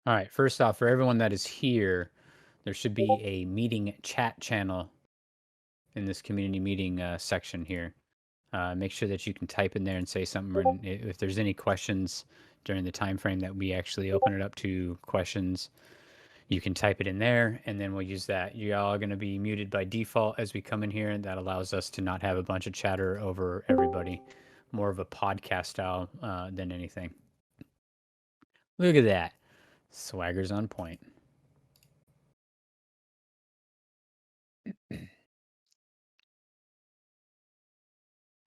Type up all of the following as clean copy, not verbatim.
All right, first off, for everyone that is here, there should be a meeting chat channel in this community meeting section here. Make sure that you can type in there and say something. And if there's any questions during the time frame that we actually open it up to questions, you can type it in there, and then we'll use that. You all are going to be muted by default as we come in here, and that allows us to not have a bunch of chatter over everybody. More of a podcast style than anything. Look at that. Swagger's on point. All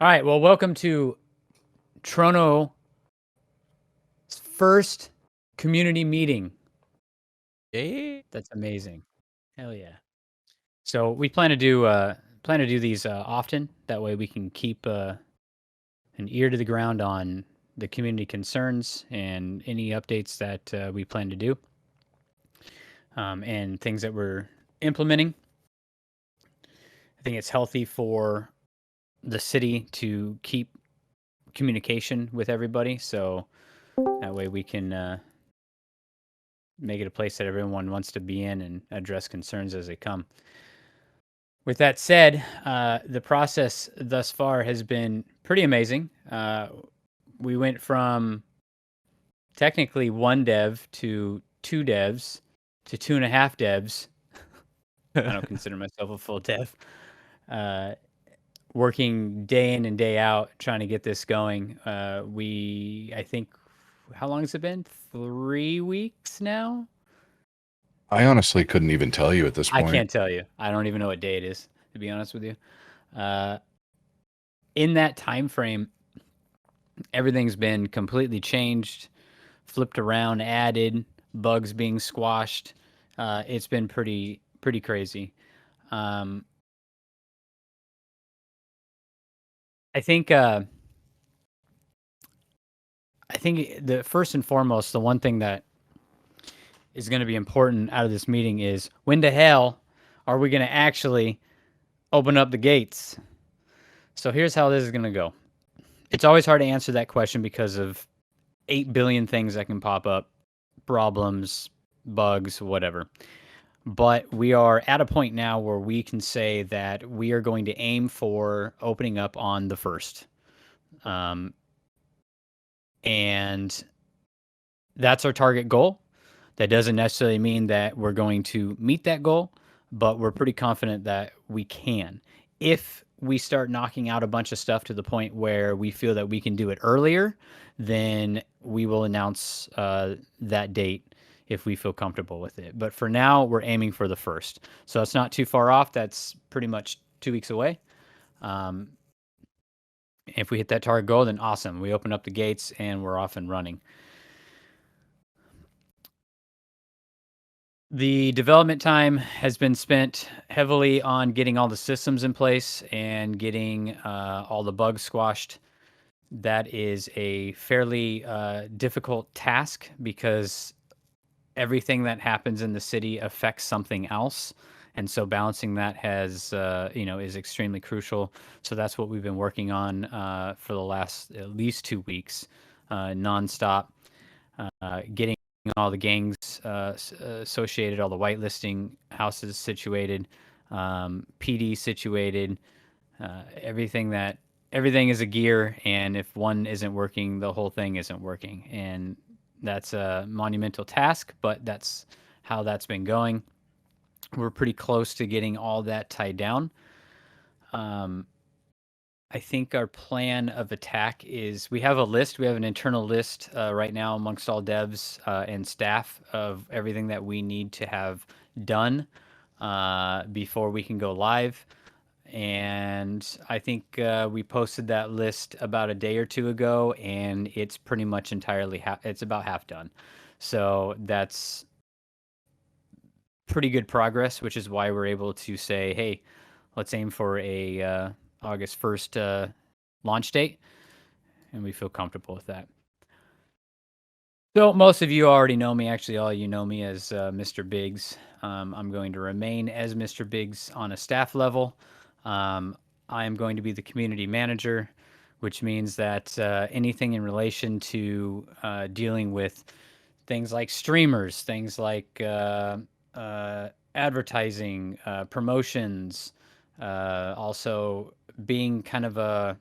right, well, welcome to Trono's first community meeting. Yeah. That's amazing. Hell yeah. So we plan to do these often. That way we can keep an ear to the ground on the community concerns and any updates that we plan to do, and things that we're implementing. I think it's healthy for the city to keep communication with everybody, so that way we can make it a place that everyone wants to be in and address concerns as they come. With that said, the process thus far has been pretty amazing. We went from technically one dev to two devs to 2.5 devs. I don't consider myself a full dev. Working day in and day out trying to get this going. I think, how long has it been? 3 weeks now? I honestly couldn't even tell you at this I point. can't tell you. I don't even know what day it is, to be honest with you. In that time frame, everything's been completely changed, flipped around, added, bugs being squashed. It's been pretty crazy. I think the first and foremost, the one thing that is going to be important out of this meeting is when the hell are we going to actually open up the gates? So here's how this is going to go. It's always hard to answer that question because of 8 billion things that can pop up, problems, bugs, whatever. But we are at a point now where we can say that we are going to aim for opening up on the 1st. And that's our target goal. That doesn't necessarily mean that we're going to meet that goal, but we're pretty confident that we can. If we start knocking out a bunch of stuff to the point where we feel that we can do it earlier, then we will announce that date if we feel comfortable with it. But for now, we're aiming for the 1st. So it's not too far off. That's pretty much 2 weeks away. If we hit that target goal, then awesome. We open up the gates and we're off and running. The development time has been spent heavily on getting all the systems in place and getting all the bugs squashed. That is a fairly difficult task because everything that happens in the city affects something else. And so balancing that is extremely crucial. So that's what we've been working on for the last at least 2 weeks, nonstop, getting all the gangs associated, all the whitelisting houses situated, PD situated, everything is a gear, and if one isn't working, the whole thing isn't working, and that's a monumental task, but that's how that's been going. We're pretty close to getting all that tied down. I think our plan of attack is we have a list. We have an internal list right now amongst all devs and staff of everything that we need to have done before we can go live. And I think we posted that list about a day or two ago, and it's pretty much entirely it's about half done. So that's pretty good progress, which is why we're able to say, hey, let's aim for a August 1st launch date, and we feel comfortable with that. So most of you already know me. Actually, all you know me as Mr. Biggs. I'm going to remain as Mr. Biggs on a staff level. I am going to be the community manager, which means that anything in relation to dealing with things like streamers, things like advertising, promotions, also being kind of a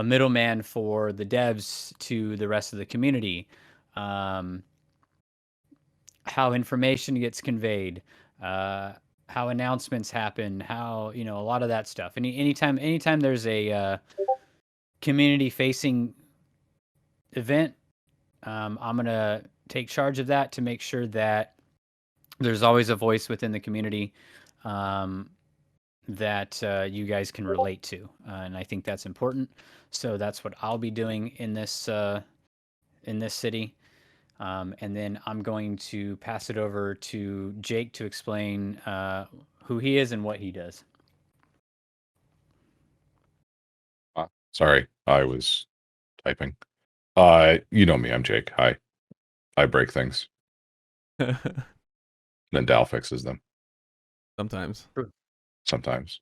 middleman for the devs to the rest of the community, um, how information gets conveyed, uh, how announcements happen, how a lot of that stuff. Anytime there's a community facing event, I'm gonna take charge of that to make sure that there's always a voice within the community um, that you guys can relate to, and I think that's important. So that's what I'll be doing in this city, and then I'm going to pass it over to Jake to explain who he is and what he does. Sorry, I was typing. You know me, I'm Jake. Hi. I break things. Then Dal fixes them Sometimes. sometimes.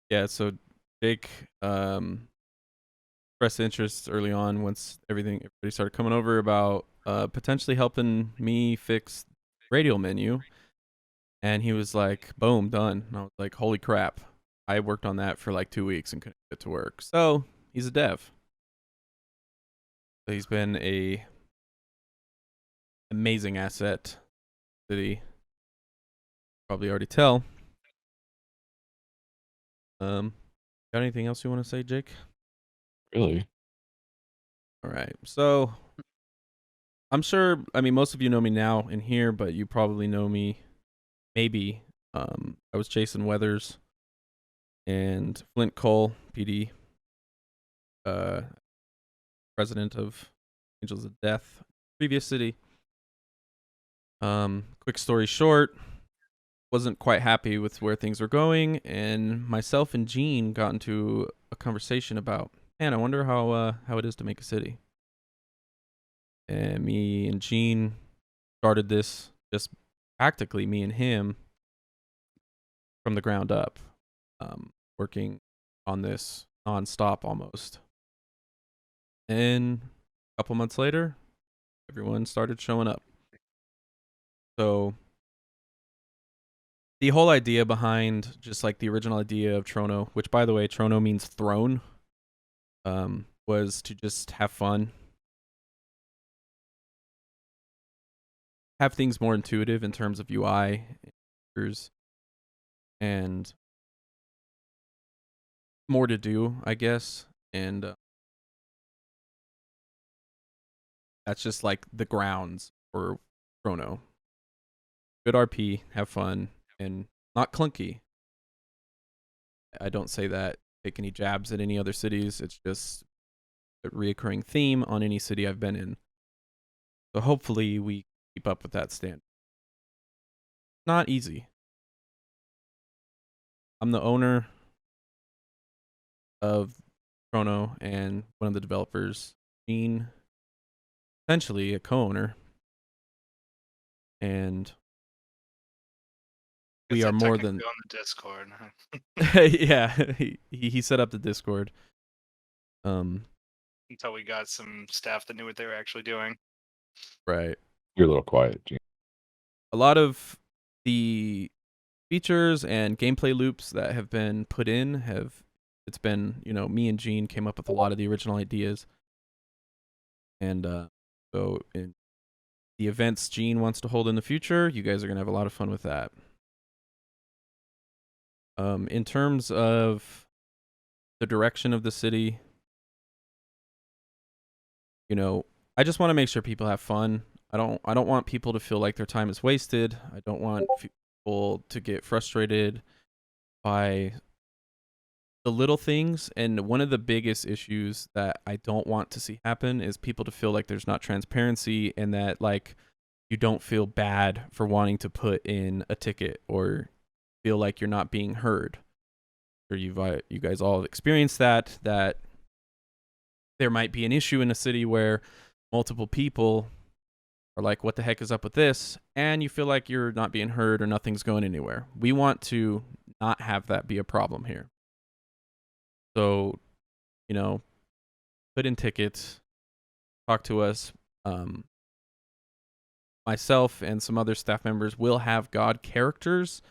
Yeah, so Jake expressed interest early on once everybody started coming over about potentially helping me fix radial menu. And he was like, boom, done. And I was like, holy crap. I worked on that for like 2 weeks and couldn't get to work. So he's a dev. So he's been a amazing asset to the probably already tell. Got anything else you want to say, Jake? Really? All right. So I'm sure, I mean, most of you know me now in here, but you probably know me maybe. I was Jason Weathers and Flint Cole, PD, president of Angels of Death, previous city. Quick story short, wasn't quite happy with where things were going, and myself and Gene got into a conversation about, man, I wonder how it is to make a city. And me and Gene started this, just practically me and him, from the ground up, working on this nonstop almost. And a couple months later, everyone started showing up. So the whole idea behind just like the original idea of Trono, which by the way, Trono means throne, was to just have fun, have things more intuitive in terms of UI and more to do, I guess. And that's just like the grounds for Trono. Good RP, have fun, and not clunky. I don't say that take any jabs at any other cities. It's just a reoccurring theme on any city I've been in. So hopefully we keep up with that standard. Not easy. I'm the owner of Trono and one of the developers, Gene, essentially a co-owner. And we are more than on the Discord. yeah, he set up the Discord. Until we got some staff that knew what they were actually doing. Right. You're a little quiet, Gene. A lot of the features and gameplay loops that have been put in it's been, me and Gene came up with a lot of the original ideas. And so in the events Gene wants to hold in the future, you guys are going to have a lot of fun with that. In terms of the direction of the city, I just want to make sure people have fun. I don't want people to feel like their time is wasted. I don't want people to get frustrated by the little things. And one of the biggest issues that I don't want to see happen is people to feel like there's not transparency and that like you don't feel bad for wanting to put in a ticket or feel like you're not being heard. Or you guys all experienced that there might be an issue in a city where multiple people are like, what the heck is up with this? And you feel like you're not being heard or nothing's going anywhere. We want to not have that be a problem here. So, put in tickets, talk to us. myself and some other staff members will have god characters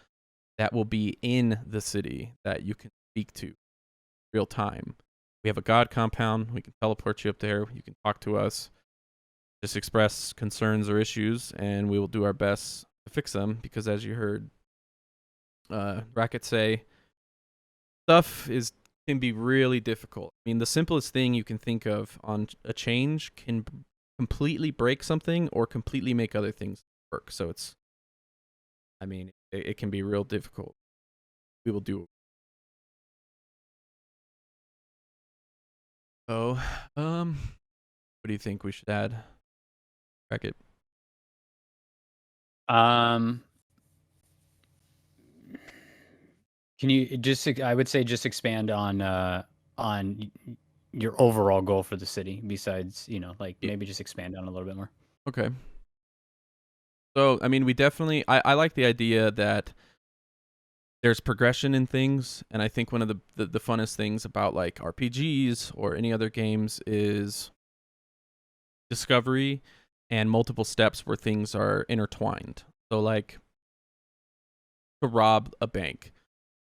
that will be in the city that you can speak to real time. We have a god compound. We can teleport you up there. You can talk to us, just express concerns or issues, and we will do our best to fix them. Because as you heard Racket say, stuff can be really difficult. I mean, the simplest thing you can think of on a change can completely break something or completely make other things work. So it can be real difficult. We will do. So, what do you think we should add? Racket. Can you I would say just expand on your overall goal for the city besides, like maybe just expand on it a little bit more. Okay. So, I mean, we definitely, I like the idea that there's progression in things. And I think one of the funnest things about like RPGs or any other games is discovery and multiple steps where things are intertwined. So like to rob a bank.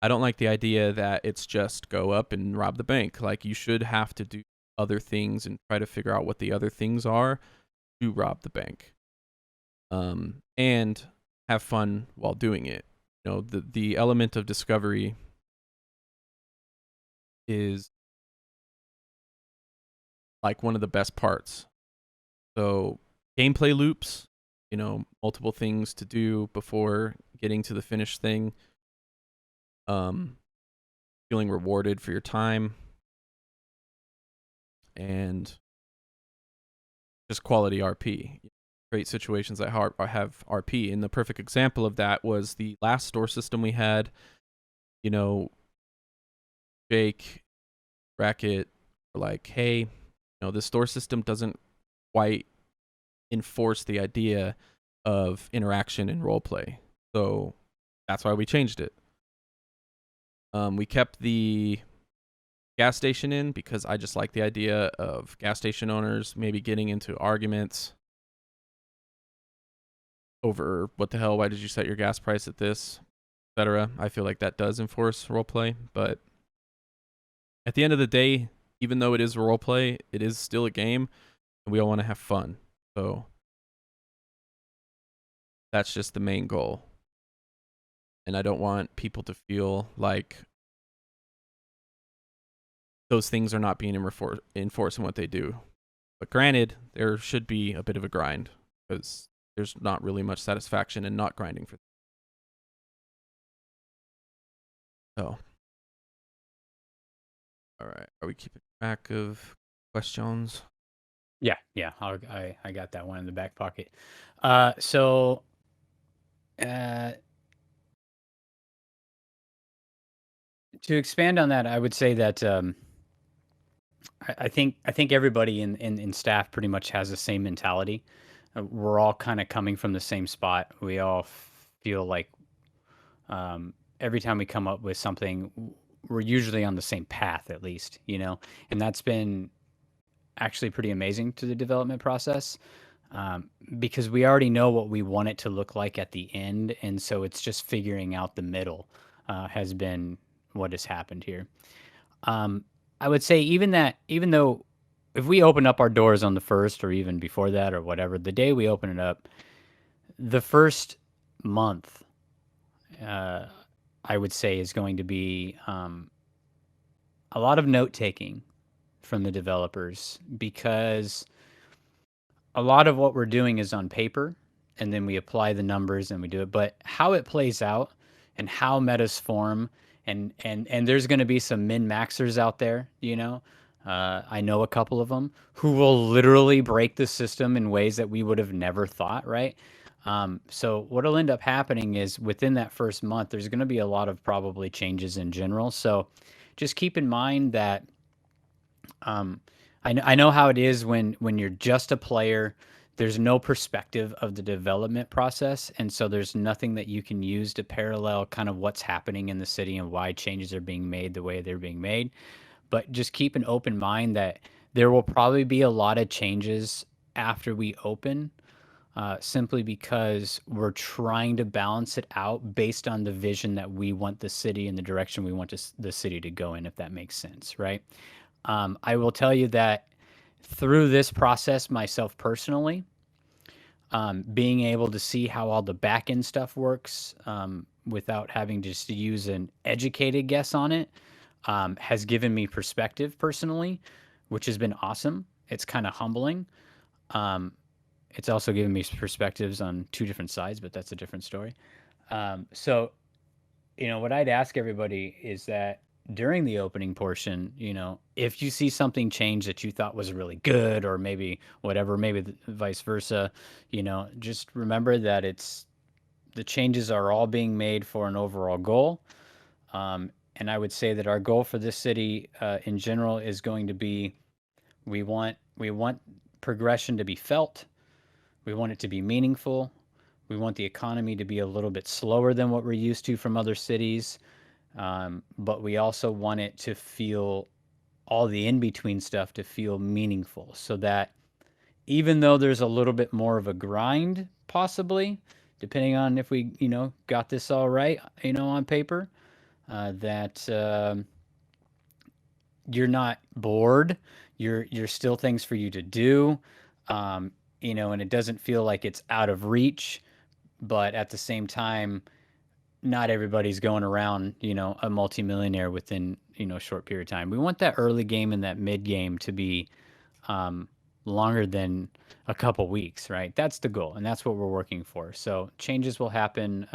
I don't like the idea that it's just go up and rob the bank. Like you should have to do other things and try to figure out what the other things are to rob the bank. And have fun while doing it. You know, the element of discovery is like one of the best parts. So gameplay loops, you know, multiple things to do before getting to the finished thing. Feeling rewarded for your time, and just quality RP. Great situations that have RP. And the perfect example of that was the last store system we had. You know, Jake, Racket were like, hey, you know, the store system doesn't quite enforce the idea of interaction and roleplay. So that's why we changed it. We kept the gas station in because I just like the idea of gas station owners maybe getting into arguments over what the hell, why did you set your gas price at this, etc. I feel like that does enforce roleplay, but at the end of the day, even though it is roleplay, it is still a game, and we all want to have fun. So that's just the main goal. And I don't want people to feel like those things are not being enforced in what they do. But granted, there should be a bit of a grind because there's not really much satisfaction in not grinding for. So, all right, are we keeping track of questions? Yeah, I got that one in the back pocket. So to expand on that, I would say that I think everybody in staff pretty much has the same mentality. We're all kind of coming from the same spot. We all feel like every time we come up with something, we're usually on the same path, at least, and that's been actually pretty amazing to the development process. Because we already know what we want it to look like at the end, and so it's just figuring out the middle has been what has happened here. I would say even though if we open up our doors on the first or even before that or whatever, the day we open it up, the first month, I would say is going to be a lot of note taking from the developers because a lot of what we're doing is on paper and then we apply the numbers and we do it. But how it plays out and how metas form and there's going to be some min-maxers out there, I know a couple of them who will literally break the system in ways that we would have never thought, right? So what'll end up happening is within that first month, there's going to be a lot of probably changes in general. So just keep in mind that I know how it is when you're just a player. There's no perspective of the development process, and so there's nothing that you can use to parallel kind of what's happening in the city and why changes are being made the way they're being made. But just keep an open mind that there will probably be a lot of changes after we open. simply because we're trying to balance it out based on the vision that we want the city and the direction we want the city to go in, if that makes sense, right? I will tell you that through this process, myself personally, being able to see how all the back end stuff works without having just to use an educated guess on it has given me perspective personally, which has been awesome. It's kind of humbling. Um, it's also given me perspectives on two different sides, but that's a different story. So, what I'd ask everybody is that during the opening portion, if you see something change that you thought was really good, or maybe whatever, maybe vice versa, just remember that the changes are all being made for an overall goal. And I would say that our goal for this city in general is going to be we want progression to be felt. We want it to be meaningful. We want the economy to be a little bit slower than what we're used to from other cities. But we also want it to feel all the in between stuff to feel meaningful so that even though there's a little bit more of a grind, possibly, depending on if we, got this all right, on paper, that you're not bored. You're still things for you to do, and it doesn't feel like it's out of reach. But at the same time, not everybody's going around, a multimillionaire within, a short period of time. We want that early game and that mid game to be longer than a couple weeks, right? That's the goal, and that's what we're working for. So changes will happen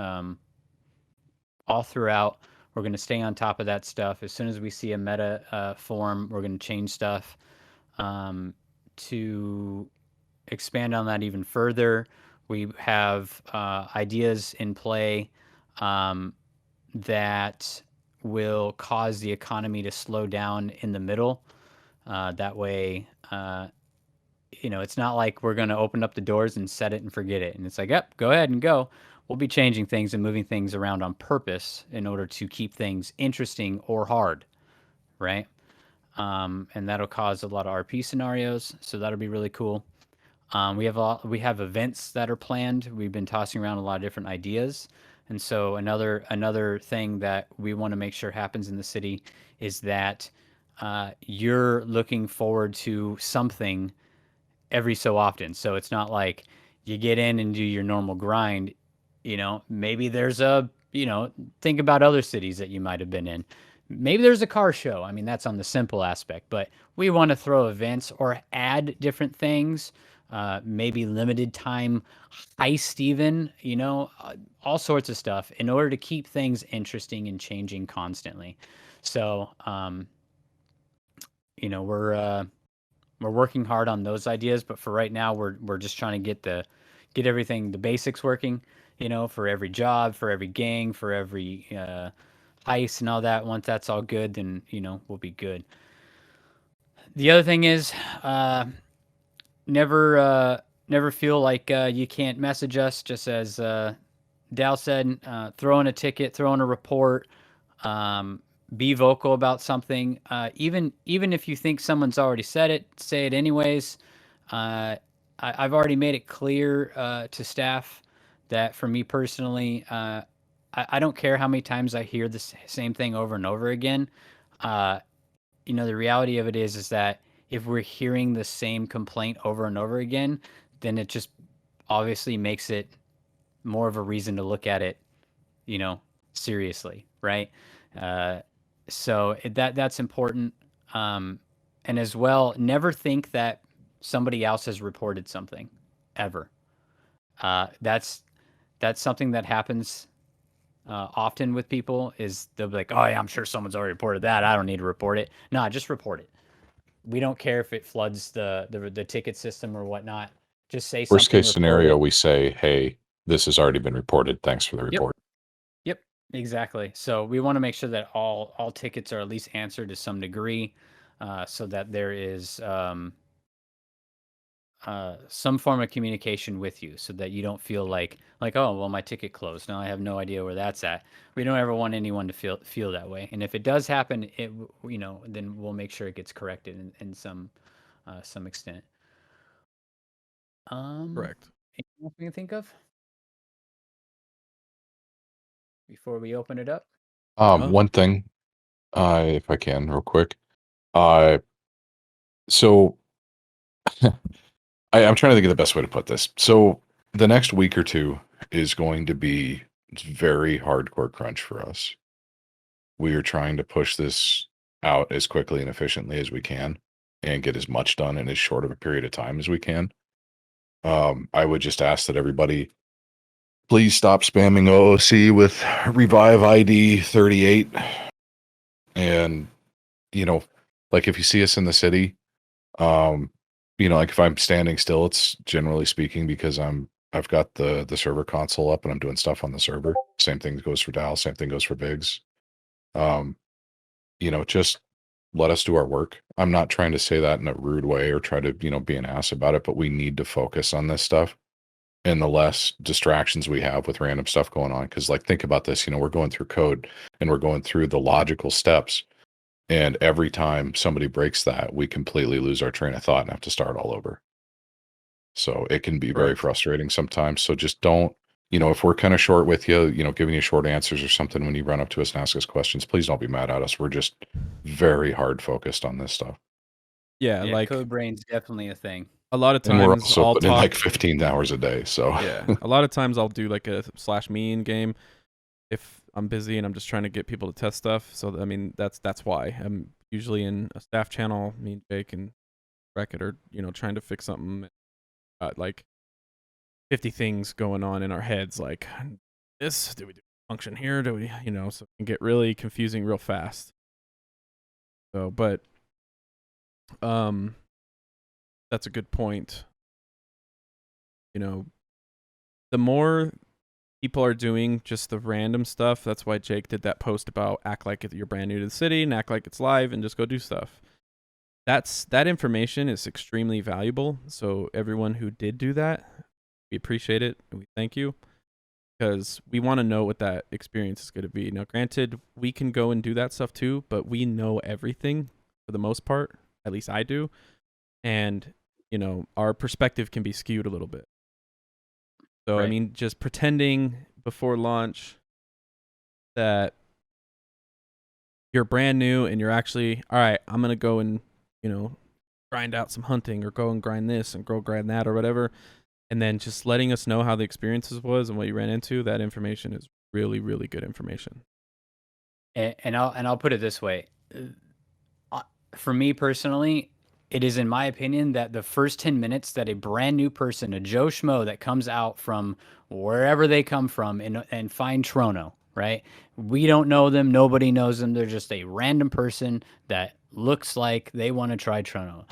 all throughout. We're going to stay on top of that stuff. As soon as we see a meta form, we're going to change stuff to expand on that even further. We have ideas in play that will cause the economy to slow down in the middle. That way, it's not like we're going to open up the doors and set it and forget it. And it's like, yep, go ahead and go. We'll be changing things and moving things around on purpose in order to keep things interesting or hard, right? And that'll cause a lot of RP scenarios. So that'll be really cool. We have events that are planned. We've been tossing around a lot of different ideas. And so another thing that we want to make sure happens in the city is that you're looking forward to something every so often. So it's not like you get in and do your normal grind. Maybe there's think about other cities that you might have been in. Maybe there's a car show. I mean, that's on the simple aspect, but we want to throw events or add different things. Maybe limited time heist, even, all sorts of stuff in order to keep things interesting and changing constantly. So, we're working hard on those ideas, but for right now, we're just trying to get everything, the basics working, for every job, for every gang, for every heist and all that. Once that's all good, then we'll be good. The other thing is, never feel like you can't message us. Just as Dal said, throw in a ticket, throw in a report. Be vocal about something. Even if you think someone's already said it, say it anyways. I've already made it clear to staff that for me personally, I don't care how many times I hear the same thing over and over again. The reality of it is that if we're hearing the same complaint over and over again, then it just obviously makes it more of a reason to look at it, seriously, right? So that's important. And as well, never think that somebody else has reported something, ever. That's something that happens often with people. Is they'll be like, "Oh yeah, I'm sure someone's already reported that. I don't need to report it." No, just report it. We don't care if it floods the ticket system or whatnot. Just say Worst something. case scenario, we say, hey, this has already been reported. Thanks for the report. Yep, exactly. So we want to make sure that all tickets are at least answered to some degree, so that there is some form of communication with you, so that you don't feel like oh well, my ticket closed. Now I have no idea where that's at. We don't ever want anyone to feel that way. And if it does happen, then we'll make sure it gets corrected in some extent. Correct. Anything else we can think of before we open it up? Oh. One thing, if I can, real quick. Uh, so I'm trying to think of the best way to put this. So the next week or two is going to be very hardcore crunch for us. We are trying to push this out as quickly and efficiently as we can and get as much done in as short of a period of time as we can. I would just ask that everybody please stop spamming OOC with Revive ID 38. And, you know, like if you see us in the city, like if I'm standing still, it's generally speaking because I've got the server console up and I'm doing stuff on the server. Same thing goes for Dal, same thing goes for Biggs. Just let us do our work. I'm not trying to say that in a rude way or try to, be an ass about it, but we need to focus on this stuff and the less distractions we have with random stuff going on. Cause like, think about this, we're going through code and we're going through the logical steps. And every time somebody breaks that, we completely lose our train of thought and have to start all over. So it can be very Right. frustrating sometimes. So just don't, if we're kind of short with you, giving you short answers or something when you run up to us and ask us questions, please don't be mad at us. We're just very hard focused on this stuff. Yeah, Yeah, like code brain's definitely a thing. a lot of And we're times also I'll putting in talk. like 15 hours a day. So Yeah, a lot of times I'll do like a /me in game if I'm busy and I'm just trying to get people to test stuff. So I mean that's why I'm usually in a staff channel. Me and Jake and Beckett are trying to fix something. Like 50 things going on in our heads. Like this, do we do function here? Do we so it can get really confusing real fast. So, but that's a good point. The more people are doing just the random stuff. That's why Jake did that post about act like you're brand new to the city and act like it's live and just go do stuff. That information is extremely valuable. So everyone who did do that, we appreciate it and we thank you because we want to know what that experience is going to be. Now, granted, we can go and do that stuff too, but we know everything for the most part. At least I do. And, our perspective can be skewed a little bit. So, Right. I mean, just pretending before launch that you're brand new and you're actually, all right, I'm going to go and, grind out some hunting or go and grind this and go grind that or whatever. And then just letting us know how the experiences was and what you ran into, that information is really, really good information. And I'll put it this way. For me personally, it is in my opinion that the first 10 minutes that a brand new person, a Joe Schmo that comes out from wherever they come from and find Trono, right? We don't know them. Nobody knows them. They're just a random person that looks like they want to try Trono.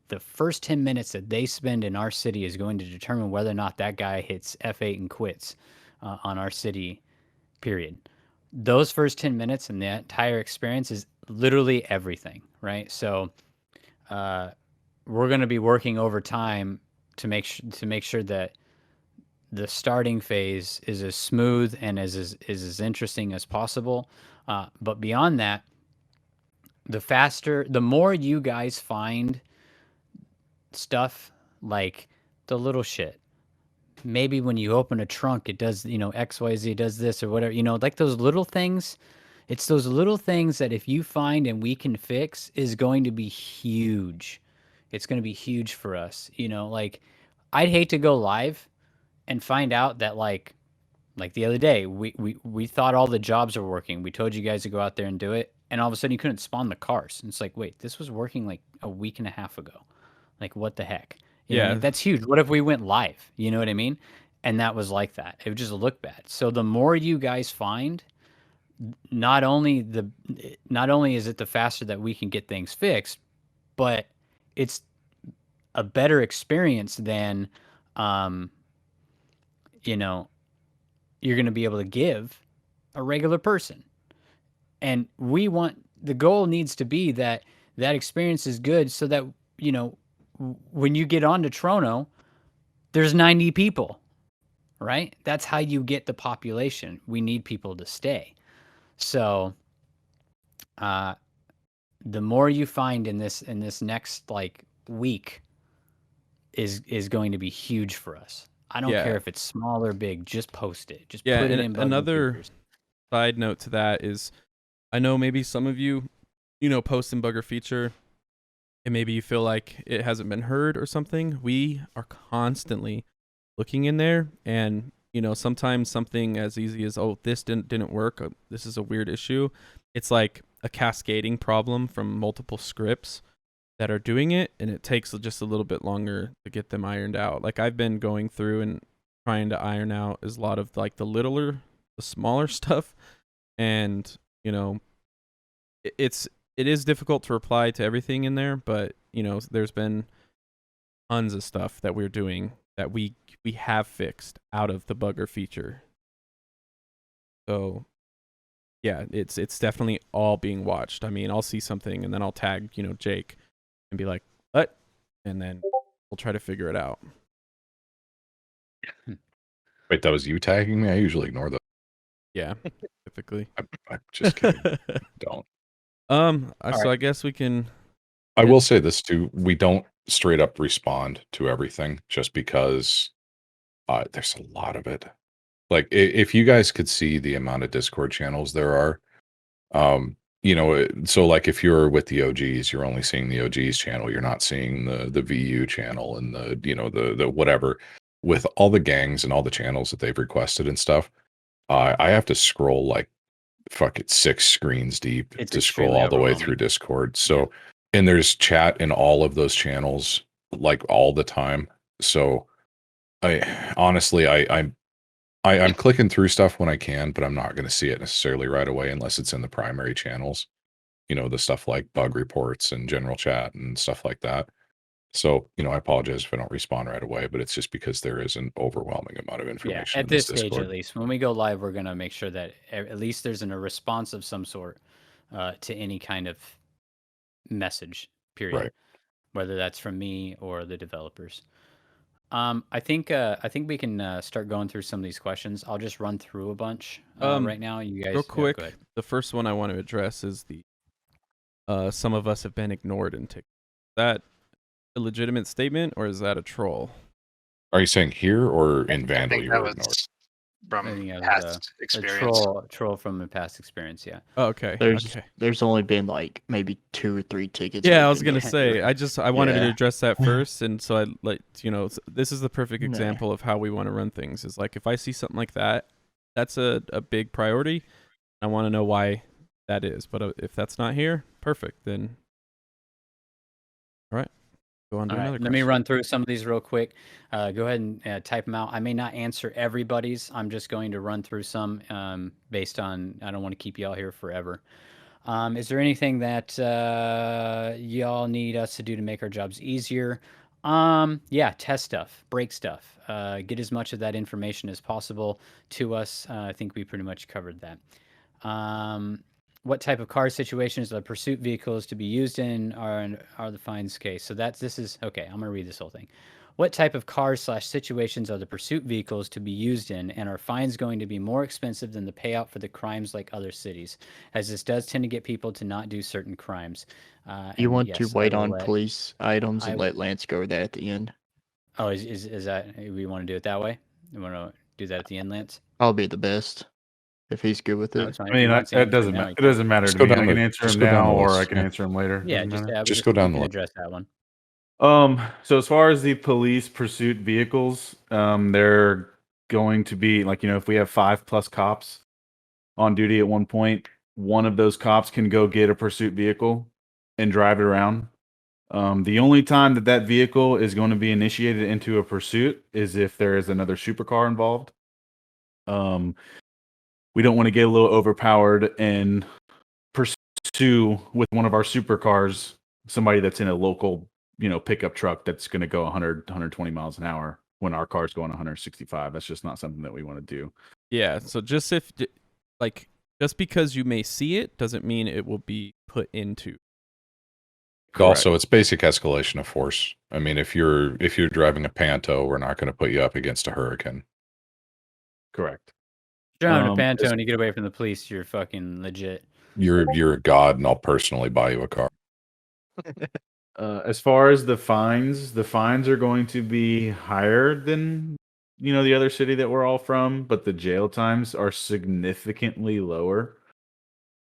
The first 10 minutes that they spend in our city is going to determine whether or not that guy hits F8 and quits on our city, period. Those first 10 minutes and the entire experience is literally everything, right? So we're going to be working overtime to make sure that the starting phase is as smooth and is as interesting as possible. But beyond that, the more you guys find stuff like the little shit. Maybe when you open a trunk, it does, XYZ does this or whatever, like those little things. It's those little things that if you find and we can fix is going to be huge. It's going to be huge for us. Like I'd hate to go live and find out that like the other day, we thought all the jobs were working. We told you guys to go out there and do it. And all of a sudden you couldn't spawn the cars. And it's like, wait, this was working like a week and a half ago. Like, what the heck? You know what I Yeah. mean? That's huge. What if we went live? You know what I mean? And that was like that. It would just look bad. So the more you guys find, not only is it the faster that we can get things fixed, but it's a better experience than, um, you know, you're going to be able to give a regular person. And the goal needs to be that that experience is good so that, when you get onto Trono, there's 90 people, right? That's how you get the population. We need people to stay. So, the more you find in this next like week is going to be huge for us. I don't care Yeah. if it's small or big. Just post it. Just Yeah, put it and in bugs and another features. side note to that is I know maybe some of you, post in bug or feature and maybe you feel like it hasn't been heard or something. We are constantly looking in there, and sometimes something as easy as, oh, this didn't work, this is a weird issue. It's like a cascading problem from multiple scripts that are doing it, and it takes just a little bit longer to get them ironed out. Like I've been going through and trying to iron out a lot of like the smaller stuff, and it is difficult to reply to everything in there, but there's been tons of stuff that we're doing that we have fixed out of the bug or feature. So yeah, it's definitely all being watched. I mean, I'll see something and then I'll tag Jake and be like, what? And then we'll try to figure it out. Wait, that was you tagging me? I usually ignore those. Yeah, typically. I'm just kidding. Don't. So I guess we can. I will say this too. We don't straight up respond to everything just because there's a lot of it. Like if you guys could see the amount of Discord channels there are, so like if you're with the OGs, you're only seeing the OGs channel. You're not seeing the VU channel and the whatever. With all the gangs and all the channels that they've requested and stuff, I have to scroll like fuck it 6 screens deep It's to scroll extremely all the way overwhelming. through Discord. So, and there's chat in all of those channels like all the time. So, I honestly, I'm clicking through stuff when I can, but I'm not going to see it necessarily right away unless it's in the primary channels. The stuff like bug reports and general chat and stuff like that. So, I apologize if I don't respond right away, but it's just because there is an overwhelming amount of Yeah, information at in this this stage Discord. at least. When we go live, we're gonna make sure that at least there's a response of some sort to any kind of message. Period. Right. Whether that's from me or the developers. I think we can start going through some of these questions. I'll just run through a bunch right now. You guys, Real quick, go ahead. the first one I want to address is the some of us have been ignored in TikTok. Is that a legitimate statement or is that a troll? Are you saying here or in I Vandal think you that were was ignored? from I think that was past a experience. troll from a past experience. Yeah. Oh, okay. There's only been like maybe 2 or 3 tickets. Yeah, I was opened gonna up. say. I wanted to Yeah. address that first, and so I this is the perfect Nah. example of how we want to run things. Is like if I see something like that, that's a big priority. I want to know why that is. But if that's not here, perfect. Then all right, go on to All another right, question. let me run through some of these real quick. Go ahead and type them out. I may not answer everybody's. I'm just going to run through some based on, I don't want to keep y'all here forever. Is there anything that y'all need us to do to make our jobs easier? Yeah, test stuff, break stuff, get as much of that information as possible to us. I think we pretty much covered that. What type of car situations are the pursuit vehicles to be used in are the fines case. So this is okay. I'm gonna read this whole thing. What type of cars / situations are the pursuit vehicles to be used in, and are fines going to be more expensive than the payout for the crimes like other cities, as this does tend to get people to not do certain crimes? You And want to yes, I wait will on let. police items I and let Lance go over that at the end. Oh, is that we want to do it that way? You want to do that at the end, Lance? I'll be the best if he's good with No, it. it's fine. I If he mean, wants to it answer doesn't now, matter. he It can. doesn't matter Just to go me. down I can the- answer just him go down now, the or I list. can Yeah. answer him later. Yeah, Doesn't matter. just Just go down you the can list. address that one. So as far as the police pursuit vehicles, they're going to be like, if we have 5+ cops on duty at one point, one of those cops can go get a pursuit vehicle and drive it around. The only time that vehicle is going to be initiated into a pursuit is if there is another supercar involved. We don't want to get a little overpowered and pursue with one of our supercars somebody that's in a local, pickup truck that's going to go 100, 120 miles an hour when our car's going 165. That's just not something that we want to do. Yeah. So just because you may see it doesn't mean it will be put into. Also, it's basic escalation of force. I mean, if you're driving a Panto, we're not going to put you up against a Hurricane. Correct. Driving a Panto and you get away from the police, you're fucking legit. You're a god, and I'll personally buy you a car. As far as the fines are going to be higher than the other city that we're all from, but the jail times are significantly lower.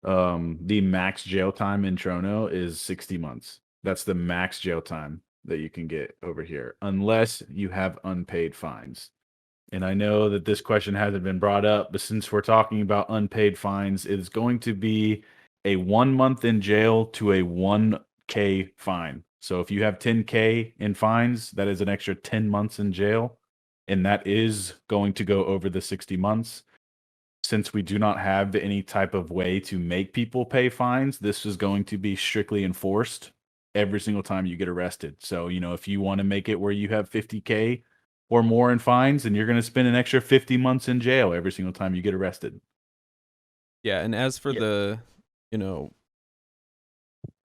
The max jail time in Trono is 60 months. That's the max jail time that you can get over here, unless you have unpaid fines. And I know that this question hasn't been brought up, but since we're talking about unpaid fines, it is going to be a 1 month in jail to a 1K fine. So if you have 10K in fines, that is an extra 10 months in jail. And that is going to go over the 60 months. Since we do not have any type of way to make people pay fines, this is going to be strictly enforced every single time you get arrested. So, if you want to make it where you have 50K or more in fines, then you're going to spend an extra 50 months in jail every single time you get arrested. Yeah, and as for Yeah. the, you know,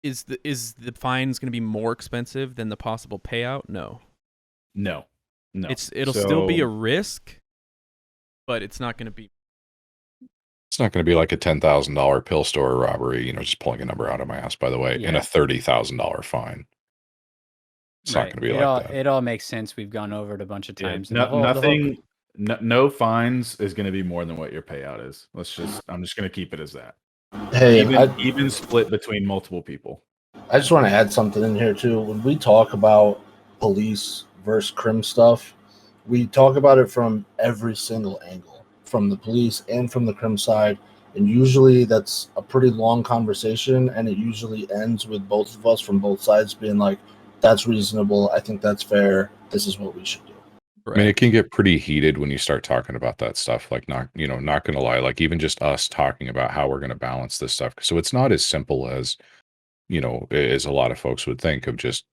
is the fines going to be more expensive than the possible payout? No. No. It'll still be a So- risk, but it's not going to be. It's not going to be like a $10,000 pill store robbery, just pulling a number out of my ass, by the way, and Yeah. a $30,000 fine. It's not going to be like that. It all makes sense. We've gone over it a bunch of Yeah, times. And the whole- no fines is going to be more than what your payout is. I'm just going to keep it as that. Hey, Even split between multiple people. I just want to add something in here too. When we talk about police versus crim stuff, we talk about it from every single angle, from the police and from the crim side. And usually that's a pretty long conversation, and it usually ends with both of us from both sides being like, that's reasonable. I think that's fair. This is what we should do. I mean, it can get pretty heated when you start talking about that stuff. Like, not going to lie, like even just us talking about how we're going to balance this stuff. So it's not as simple as, as a lot of folks would think of just,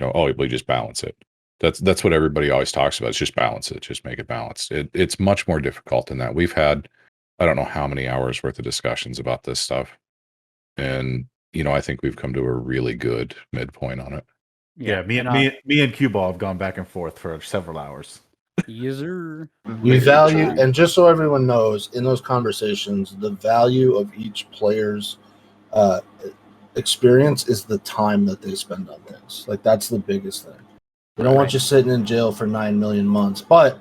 oh, we just balance it. That's what everybody always talks about. It's just balance it. Just make it balanced. It's much more difficult than that. We've had, I don't know how many hours worth of discussions about this stuff. And, I think we've come to a really good midpoint on it. Yeah, me and Q Ball have gone back and forth for several hours. User. We value, and just so everyone knows, in those conversations, the value of each player's experience is the time that they spend on things. Like, that's the biggest thing. We don't want you sitting in jail for 9 million months. But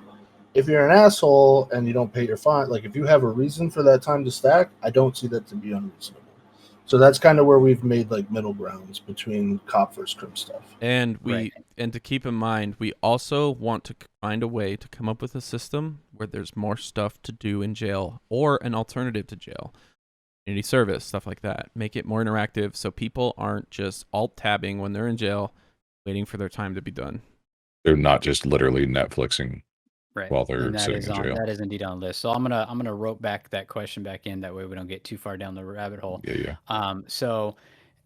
if you're an asshole and you don't pay your fine, like if you have a reason for that time to stack, I don't see that to be unreasonable. So that's kind of where we've made like middle grounds between cop versus crim stuff. And and to keep in mind, we also want to find a way to come up with a system where there's more stuff to do in jail or an alternative to jail. Community service, stuff like that. Make it more interactive so people aren't just alt-tabbing when they're in jail, waiting for their time to be done. They're not just literally Netflixing while they're And that sitting is in jail. That is indeed on the list. So I'm gonna rope back that question back in. That way we don't get too far down the rabbit hole. Yeah. So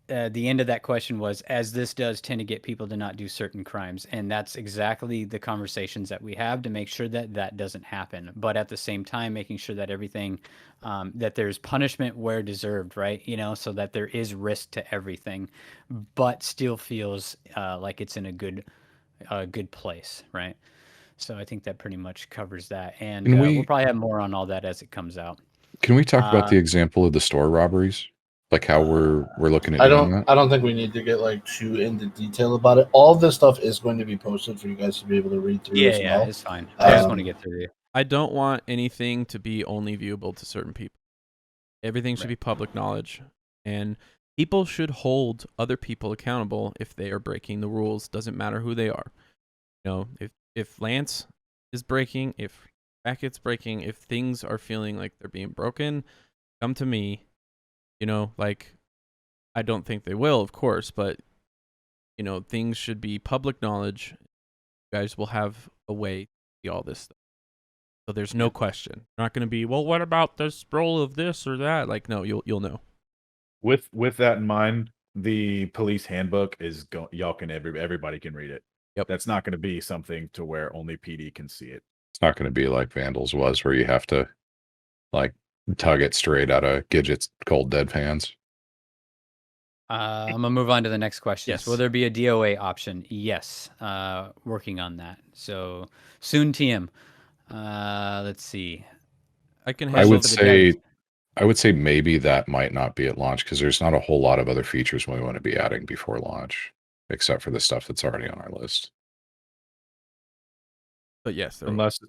the end of that question was, as this does tend to get people to not do certain crimes, and that's exactly the conversations that we have to make sure that that doesn't happen. But at the same time, making sure that everything, that there's punishment where deserved, right? So that there is risk to everything, but still feels like it's in a good place, right? So I think that pretty much covers that, and we'll probably have more on all that as it comes out. Can we talk about the example of the store robberies? Like how we're looking at doing that? I don't think we need to get like too into detail about it. All of this stuff is going to be posted for you guys to be able to read through as well. Yeah, it's fine. I just want to get through it. I don't want anything to be only viewable to certain people. Everything should be public knowledge, and people should hold other people accountable if they are breaking the rules. Doesn't matter who they are. If Lance is breaking, if Bracket's breaking, if things are feeling like they're being broken, come to me. I don't think they will, of course, but things should be public knowledge. You guys will have a way to see all this stuff. So there's no question. Not going to be, well, what about this role of this or that? Like, no, you'll know. With that in mind, the police handbook is everybody can read it. Yep. That's not going to be something to where only PD can see it. It's not going to be like Vandals was, where you have to like tug it straight out of Gidget's cold dead pants. I'm gonna move on to the next question. Yes. Will there be a DOA option? Yes. Working on that. So soon, TM. Let's see. I would say maybe that might not be at launch because there's not a whole lot of other features we want to be adding before launch, except for the stuff that's already on our list. But yes, there unless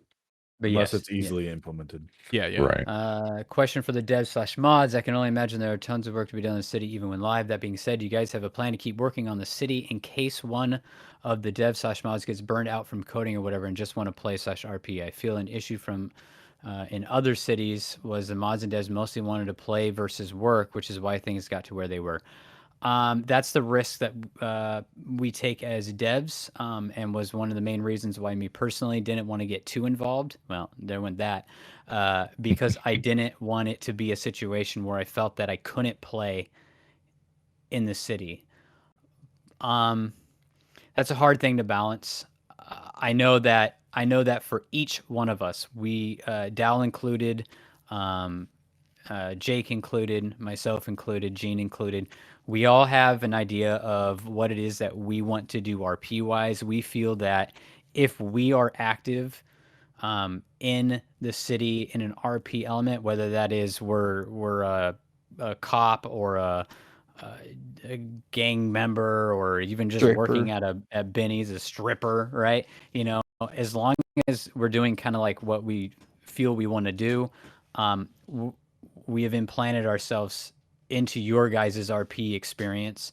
But unless yes, it's easily implemented. yeah. Right. Question for the devs/mods. I can only imagine there are tons of work to be done in the city, even when live. That being said, do you guys have a plan to keep working on the city in case one of the devs/mods gets burned out from coding or whatever and just want to play/RP? I feel an issue from in other cities was the mods and devs mostly wanted to play versus work, which is why things got to where they were. That's the risk that we take as devs, and was one of the main reasons why me personally didn't want to get too involved. Well, there went that. Because I didn't want it to be a situation where I felt that I couldn't play in the city. That's a hard thing to balance. I know that for each one of us, we Dal included, Jake included, myself included, Gene included, we all have an idea of what it is that we want to do RP wise. We feel that if we are active in the city in an RP element, whether that is we're a cop or a gang member or even just working Stripper. at Benny's, a stripper, right? You know, as long as we're doing kind of like what we feel we want to do, we have implanted ourselves into your guys' RP experience.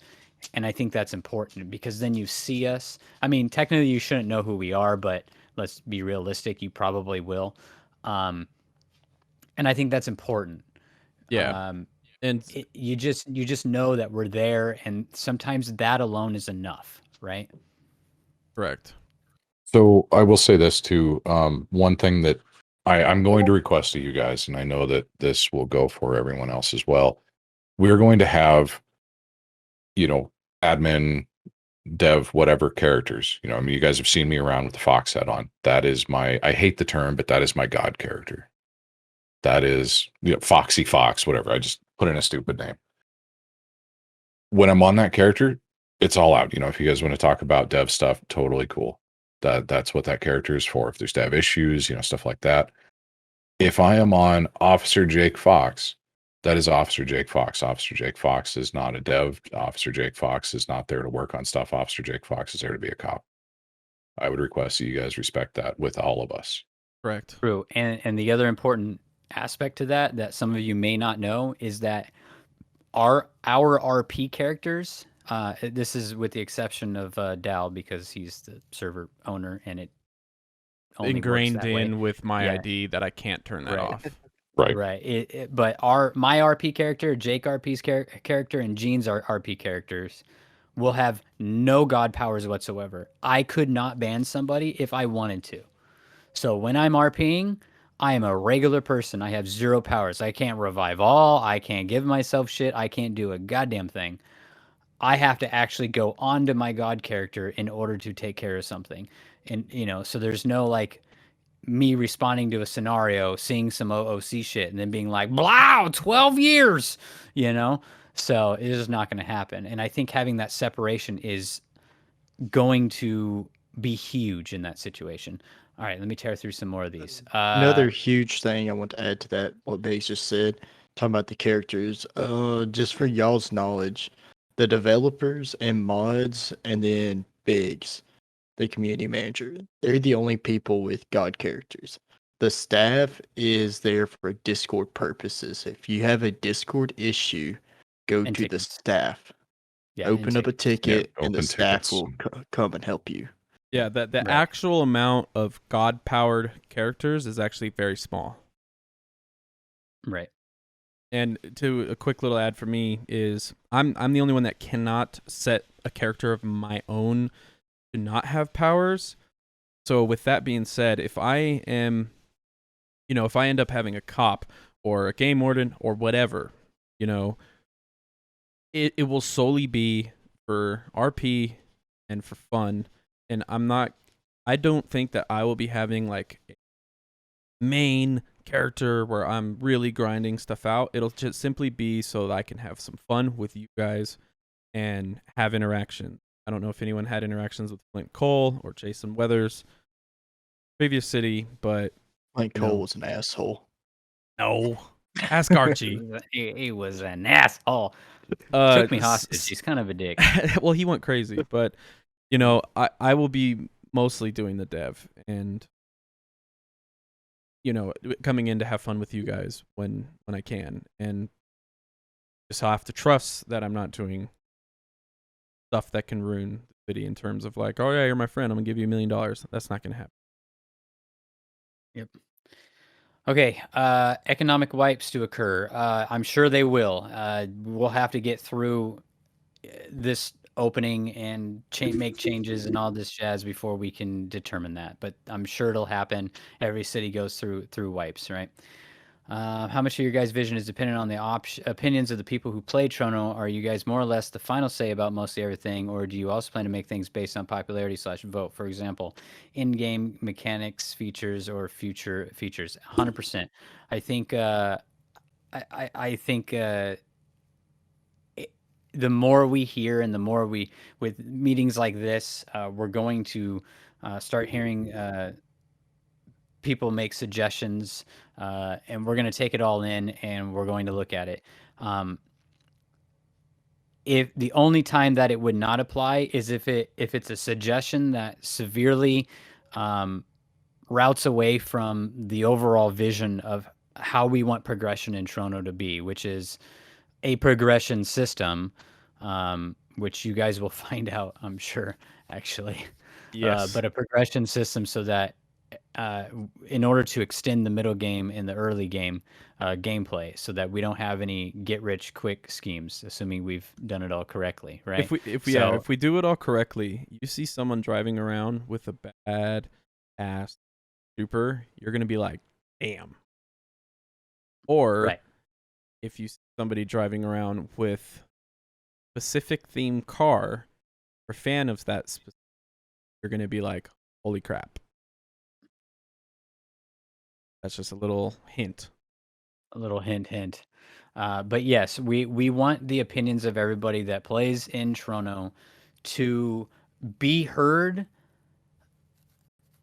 And I think that's important because then you see us. I mean, technically you shouldn't know who we are, but let's be realistic, you probably will. And I think that's important. Yeah. And You just know that we're there, and sometimes that alone is enough, right? correct. So I will say this too. One thing that I'm going to request of you guys, and I know that this will go for everyone else as well. We're going to have, admin, dev, whatever characters. I mean, you guys have seen me around with the fox head on. That is I hate the term, but that is my god character. That is, Foxy Fox, whatever. I just put in a stupid name. When I'm on that character, it's all out. If you guys want to talk about dev stuff, totally cool. That's what that character is for. If there's dev issues, stuff like that. If I am on Officer Jake Fox, that is Officer Jake Fox. Officer Jake Fox is not a dev. Officer Jake Fox is not there to work on stuff. Officer Jake Fox is there to be a cop. I would request that you guys respect that with all of us. Correct. True. And the other important aspect to that some of you may not know is that our RP characters, this is with the exception of Dal because he's the server owner and it only works Ingrained that way. in with my Yeah. ID that I can't turn that Right. off. Right. Right. But my RP character, Jake RP's character, and Gene's RP characters will have no god powers whatsoever. I could not ban somebody if I wanted to. So when I'm RPing, I am a regular person. I have 0 powers. I can't revive all. I can't give myself shit. I can't do a goddamn thing. I have to actually go onto my god character in order to take care of something. And, so there's no like me responding to a scenario, seeing some OOC shit, and then being like, "Blow, 12 years," So it is not going to happen. And I think having that separation is going to be huge in that situation. All right, let me tear through some more of these. Another huge thing I want to add to that, what Baze just said, talking about the characters. Just for y'all's knowledge, the developers and mods, and then Biggs, the community manager, they're the only people with god characters. The staff is there for Discord purposes. If you have a Discord issue, go And to the tickets. staff, Yeah, open up a ticket, and the open staff tickets. will come and help you. Yeah, the Right. actual amount of god powered characters is actually very small. Right. And to a quick little ad for me is I'm the only one that cannot set a character of my own to not have powers. So with that being said, if I am, if I end up having a cop or a game warden or whatever, it will solely be for RP and for fun. And I don't think that I will be having like a main character where I'm really grinding stuff out. It'll just simply be so that I can have some fun with you guys and have interaction. I don't know if anyone had interactions with Flint Cole or Jason Weathers previous city, but Like Cole was an asshole. no. Ask Archie. He was an asshole. Took me hostage. He's kind of a dick. Well, he went crazy, but I will be mostly doing the dev, and coming in to have fun with you guys when I can, and just have to trust that I'm not doing stuff that can ruin the city in terms of like, oh yeah, you're my friend, I'm gonna give you $1 million. That's not gonna happen. Yep. Okay, economic wipes to occur. I'm sure they will. We'll have to get through this opening and make changes and all this jazz before we can determine that. But I'm sure it'll happen. Every city goes through wipes, right? How much of your guys' vision is dependent on the opinions of the people who play Trono? Are you guys more or less the final say about mostly everything, or do you also plan to make things based on popularity / vote? For example, in-game mechanics, features, or future features. 100%. I think. I think. The more we hear and the more we with meetings like this, we're going to start hearing people make suggestions, and we're going to take it all in and we're going to look at it. If the only time that it would not apply is if it's a suggestion that severely routes away from the overall vision of how we want progression in Trono to be, which is a progression system, which you guys will find out, I'm sure, actually. Yes. But a progression system so that in order to extend the middle game and the early game gameplay, so that we don't have any get rich quick schemes, assuming we've done it all correctly, right? If we do it all correctly, you see someone driving around with a bad ass super, you're gonna be like, damn. Or right. if you see somebody driving around with specific themed car, or fan of that, you're gonna be like, holy crap. That's just a little hint. A little hint. But yes, we want the opinions of everybody that plays in Trono to be heard.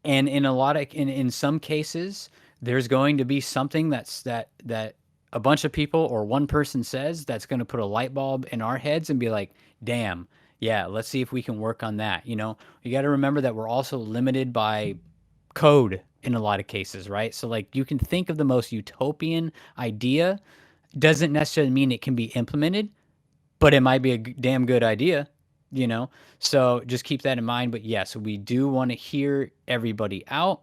And in some cases, there's going to be something that a bunch of people or one person says that's going to put a light bulb in our heads and be like, damn, yeah, let's see if we can work on that. You got to remember that we're also limited by code in a lot of cases, right? So like you can think of the most utopian idea, doesn't necessarily mean it can be implemented, but it might be a damn good idea, So just keep that in mind. But yes, we do want to hear everybody out,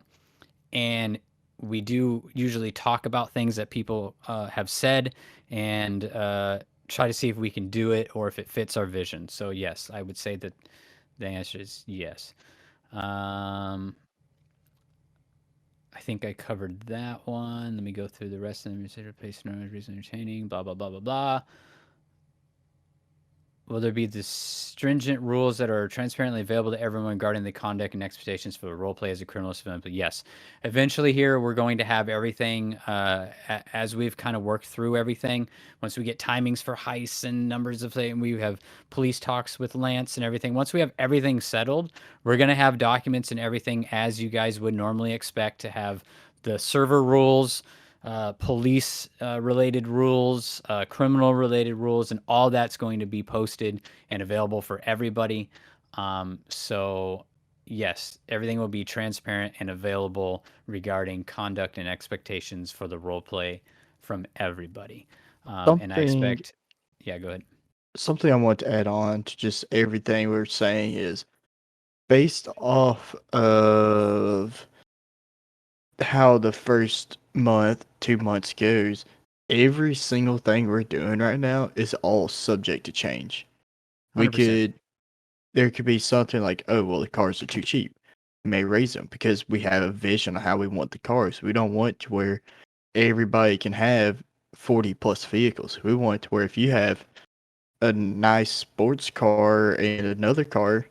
and we do usually talk about things that people have said and try to see if we can do it or if it fits our vision. So yes, I would say that the answer is yes. I think I covered that one. Let me go through the rest of them. Consider pace and reason entertaining. Blah blah blah blah blah. Will there be the stringent rules that are transparently available to everyone regarding the conduct and expectations for the role play as a criminal event? But yes, eventually here we're going to have everything as we've kind of worked through everything. Once we get timings for heists and numbers of things, we have police talks with Lance and everything. Once we have everything settled, we're going to have documents and everything as you guys would normally expect to have the server rules, police related rules, criminal related rules, and all that's going to be posted and available for everybody. So yes, everything will be transparent and available regarding conduct and expectations for the role play from everybody. And I expect, yeah, go ahead. Something I want to add on to just everything we're saying is based off of how the first month, 2 months goes, every single thing we're doing right now is all subject to change. 100%. There could be something like, oh, well, the cars are too cheap. We may raise them because we have a vision of how we want the cars. We don't want to where everybody can have 40 plus vehicles. We want to where if you have a nice sports car and another car,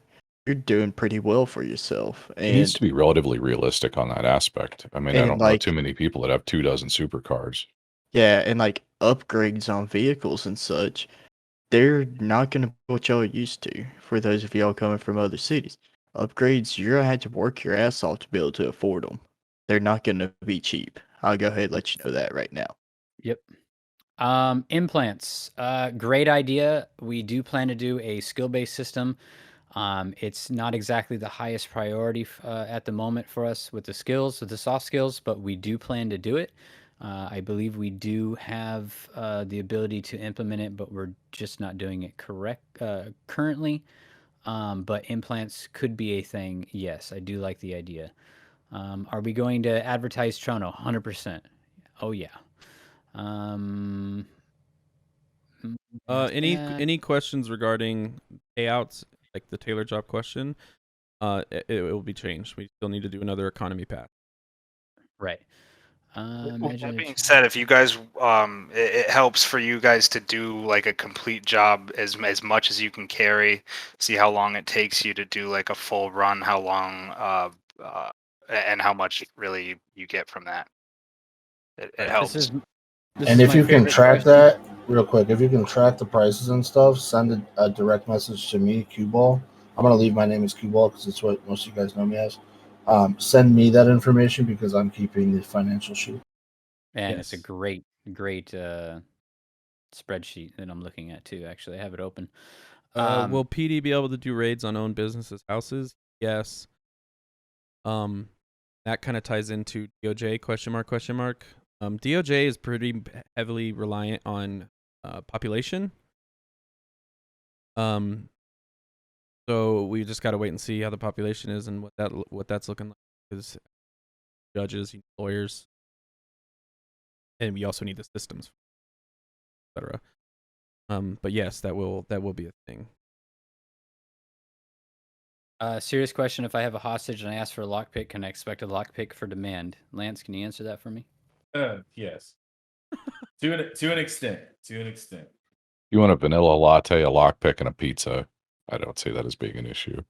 you're doing pretty well for yourself. It needs And to be relatively realistic on that aspect. I mean, I And, don't know like- too many people that have 24 supercars. yeah, and like upgrades on vehicles and such, they're not gonna be what y'all are used to. For those of y'all coming from other cities, upgrades you're gonna have to work your ass off to be able to afford them. They're not gonna be cheap. I'll go ahead and let you know that right now. Yep. Implants. Great idea. We do plan to do a skill-based system. It's not exactly the highest priority at the moment for us with the skills, with the soft skills, but we do plan to do it. I believe we do have the ability to implement it, but we're just not doing it currently. But implants could be a thing. Yes, I do like the idea. Are we going to advertise Trono? 100%. Oh, yeah. Um, that's that. Any questions regarding payouts, like the Taylor job question? It will be changed. We still need to do another economy path. Right. That being said, if you guys, it helps for you guys to do like a complete job as much as you can carry. See how long it takes you to do like a full run. How long, and how much really you get from that. It Right. helps. This And is if my you can favorite track question. that real quick, if you can track the prices and stuff, send a direct message to me, Qball. I'm gonna leave my name as Qball because it's what most of you guys know me as. Send me that information because I'm keeping the financial sheet. And it's a Yes. great spreadsheet that I'm looking at too. Actually, I have it open. Will PD be able to do raids on owned businesses' houses? Yes. That kind of ties into DOJ ? DOJ is pretty heavily reliant on population. So we just got to wait and see how the population is and what that's looking like. Because judges, lawyers, and we also need the systems, etc. But yes, that will be a thing. Serious question: if I have a hostage and I ask for a lockpick, can I expect a lockpick for demand? Lance, can you answer that for me? Yes. To an extent. To an extent. You want a vanilla latte, a lockpick, and a pizza. I don't see that as being an issue.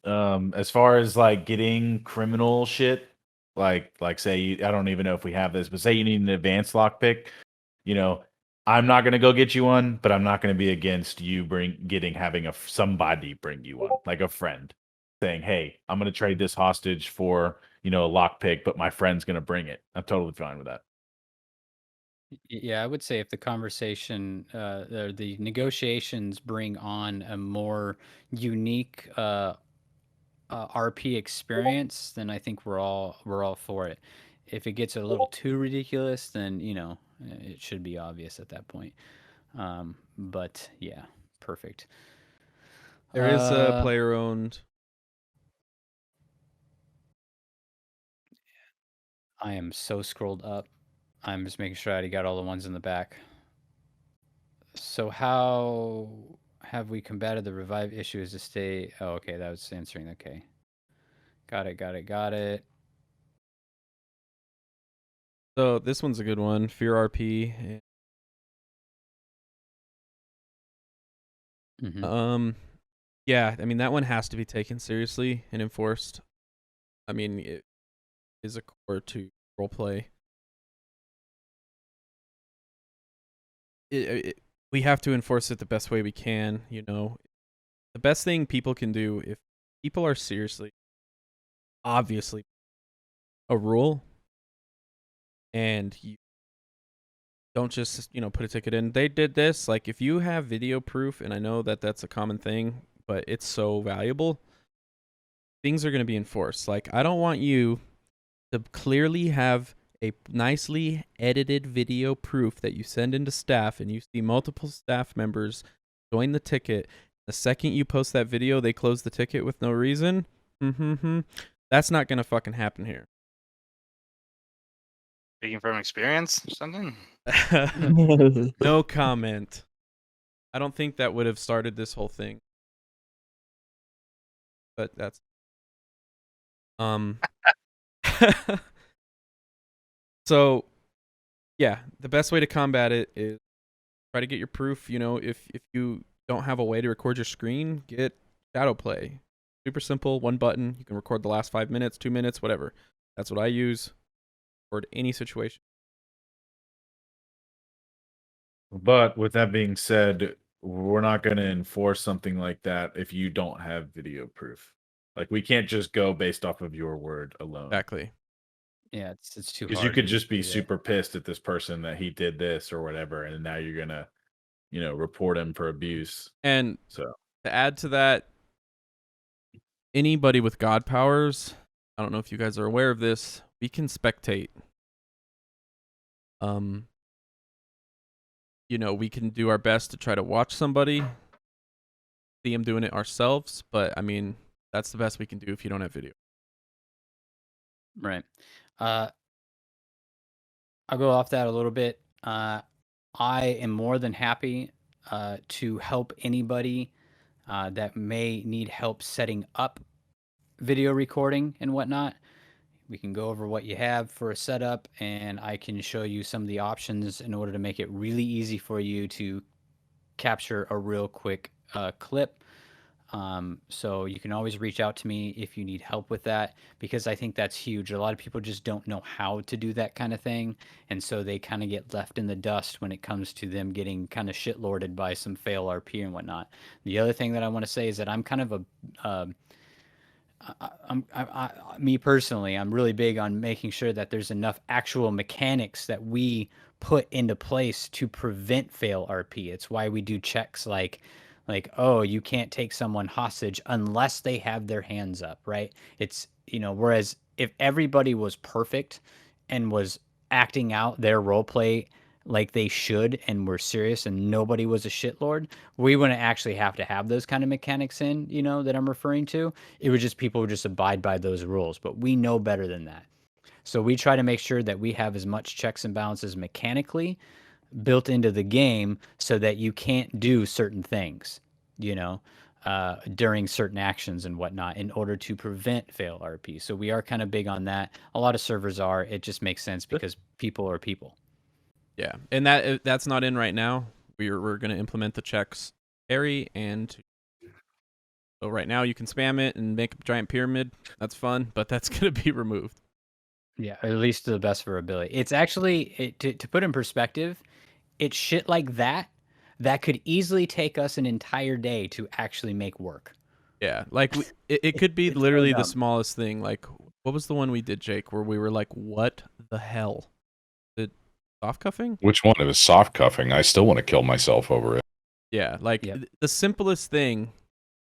As far as like getting criminal shit, like say I don't even know if we have this, but say you need an advanced lockpick, I'm not gonna go get you one, but I'm not gonna be against you having somebody bring you one, like a friend, saying, "Hey, I'm gonna trade this hostage for a lockpick, but my friend's gonna bring it." I'm totally fine with that. Yeah, I would say if the conversation or the negotiations bring on a more unique RP experience, then I think we're all for it. If it gets a little too ridiculous, then it should be obvious at that point. But yeah, perfect. There is a player owned. I am so scrolled up. I'm just making sure I already got all the ones in the back. So how have we combated the revive issues to stay? Oh, okay, that was answering. Okay, got it. So this one's a good one. Fear RP. Yeah, I mean that one has to be taken seriously and enforced. I mean, it is a core to roleplay. We have to enforce it the best way we can. The best thing people can do if people are seriously, obviously, a rule, and you don't just put a ticket in. They did this. Like if you have video proof, and I know that that's a common thing, but it's so valuable. Things are going to be enforced. Like I don't want you to clearly have a nicely edited video proof that you send into staff and you see multiple staff members join the ticket. The second you post that video, they close the ticket with no reason. That's not going to fucking happen here. Speaking from experience or something? No comment. I don't think that would have started this whole thing. But that's so yeah, the best way to combat it is try to get your proof. If you don't have a way to record your screen, get shadow play. Super simple, one button. You can record the last 5 minutes, 2 minutes, whatever. That's what I use for any situation. But with that being said, we're not going to enforce something like that if you don't have video proof. Like we can't just go based off of your word alone. Exactly. Yeah, it's too hard. Because you could just be do that. super pissed at this person that he did this or whatever, and now you're gonna, report him for abuse. And so to add to that, anybody with god powers, I don't know if you guys are aware of this, we can spectate. We can do our best to try to watch somebody, see them doing it ourselves, but I mean, that's the best we can do if you don't have video. Right. I'll go off that a little bit. I am more than happy to help anybody that may need help setting up video recording and whatnot. We can go over what you have for a setup, and I can show you some of the options in order to make it really easy for you to capture a real quick clip. So you can always reach out to me if you need help with that, because I think that's huge. A lot of people just don't know how to do that kind of thing, and so they kind of get left in the dust when it comes to them getting kind of shitlorded by some fail RP and whatnot. The other thing that I want to say is that I'm kind of a me personally, I'm really big on making sure that there's enough actual mechanics that we put into place to prevent fail RP. It's why we do checks like, oh, you can't take someone hostage unless they have their hands up, right? It's, whereas if everybody was perfect and was acting out their role play like they should and were serious and nobody was a shitlord, we wouldn't actually have to have those kind of mechanics in, that I'm referring to. It would just, people would just abide by those rules, but we know better than that. So we try to make sure that we have as much checks and balances mechanically built into the game so that you can't do certain things, during certain actions and whatnot in order to prevent fail RP. So we are kind of big on that. A lot of servers are. It just makes sense because people are people. Yeah, and that's not in right now. We're going to implement the checks carry, and so right now you can spam it and make a giant pyramid. That's fun, but that's going to be removed. Yeah, at least to the best of our ability. It's actually, to put in perspective, it's shit like that could easily take us an entire day to actually make work. Yeah, like it could be literally so the smallest thing. Like, what was the one we did, Jake, where we were like, what the hell? Soft cuffing? Which one? It was soft cuffing. I still want to kill myself over it. Yeah, like the simplest thing,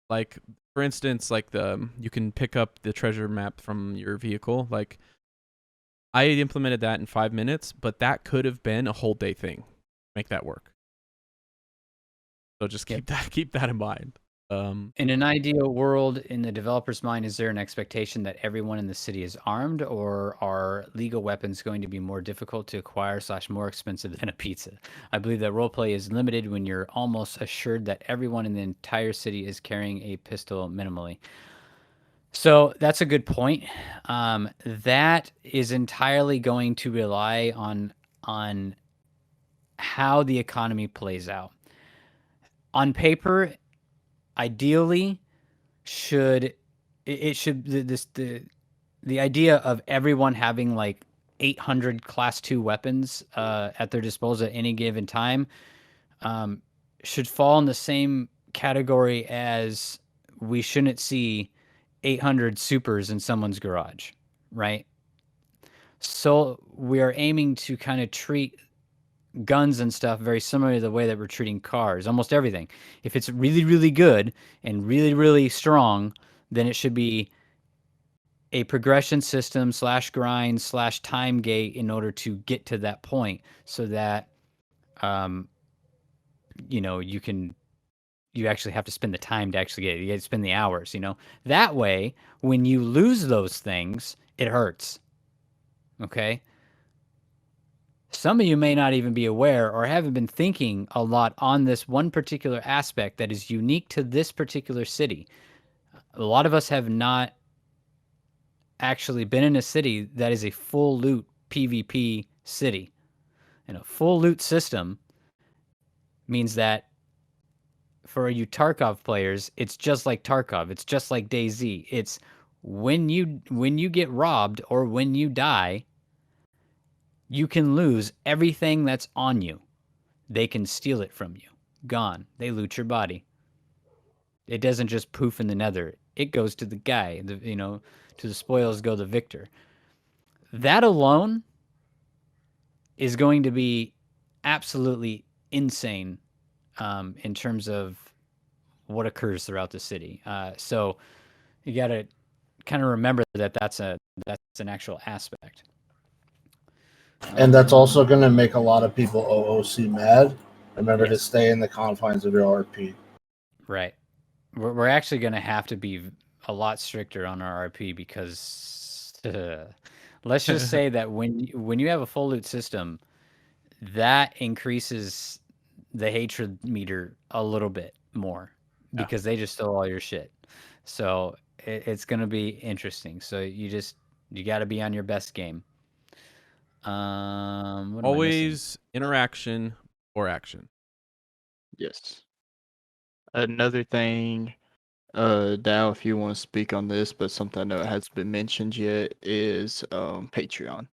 like for instance, like you can pick up the treasure map from your vehicle. Like I implemented that in 5 minutes, but that could have been a whole day thing. Make that work. So just keep that in mind. In an ideal world, in the developer's mind, is there an expectation that everyone in the city is armed, or are legal weapons going to be more difficult to acquire / more expensive than a pizza? I believe that roleplay is limited when you're almost assured that everyone in the entire city is carrying a pistol minimally. So that's a good point. That is entirely going to rely on how the economy plays out. On paper, ideally, the idea of everyone having like 800 class 2 weapons at their disposal at any given time should fall in the same category as we shouldn't see 800 supers in someone's garage, right? So we are aiming to kind of treat guns and stuff very similar to the way that we're treating cars, almost everything. If it's really, really good and really, really strong, then it should be a progression system / grind / time gate in order to get to that point so that, you actually have to spend the time to actually get it. You got to spend the hours, That way, when you lose those things, it hurts. Okay? Some of you may not even be aware or haven't been thinking a lot on this one particular aspect that is unique to this particular city. A lot of us have not actually been in a city that is a full loot PvP city. And a full loot system means that for you Tarkov players, it's just like Tarkov. It's just like DayZ. It's when you get robbed or when you die, you can lose everything that's on you. They can steal it from you. Gone. They loot your body. It doesn't just poof in the nether. It goes to the guy. To the spoils go the victor. That alone is going to be absolutely insane in terms of what occurs throughout the city. So you got to kind of remember that that's an actual aspect. And that's also going to make a lot of people OOC mad. Remember to Yes. stay in the confines of your RP. Right. We're actually going to have to be a lot stricter on our RP because let's just say that when you have a full loot system, that increases the hatred meter a little bit more Yeah. because they just stole all your shit. So it's going to be interesting. So you got to be on your best game. What am I missing? Always interaction or action. Yes. Another thing, Dow, if you want to speak on this, but something I know hasn't been mentioned yet is Patreon.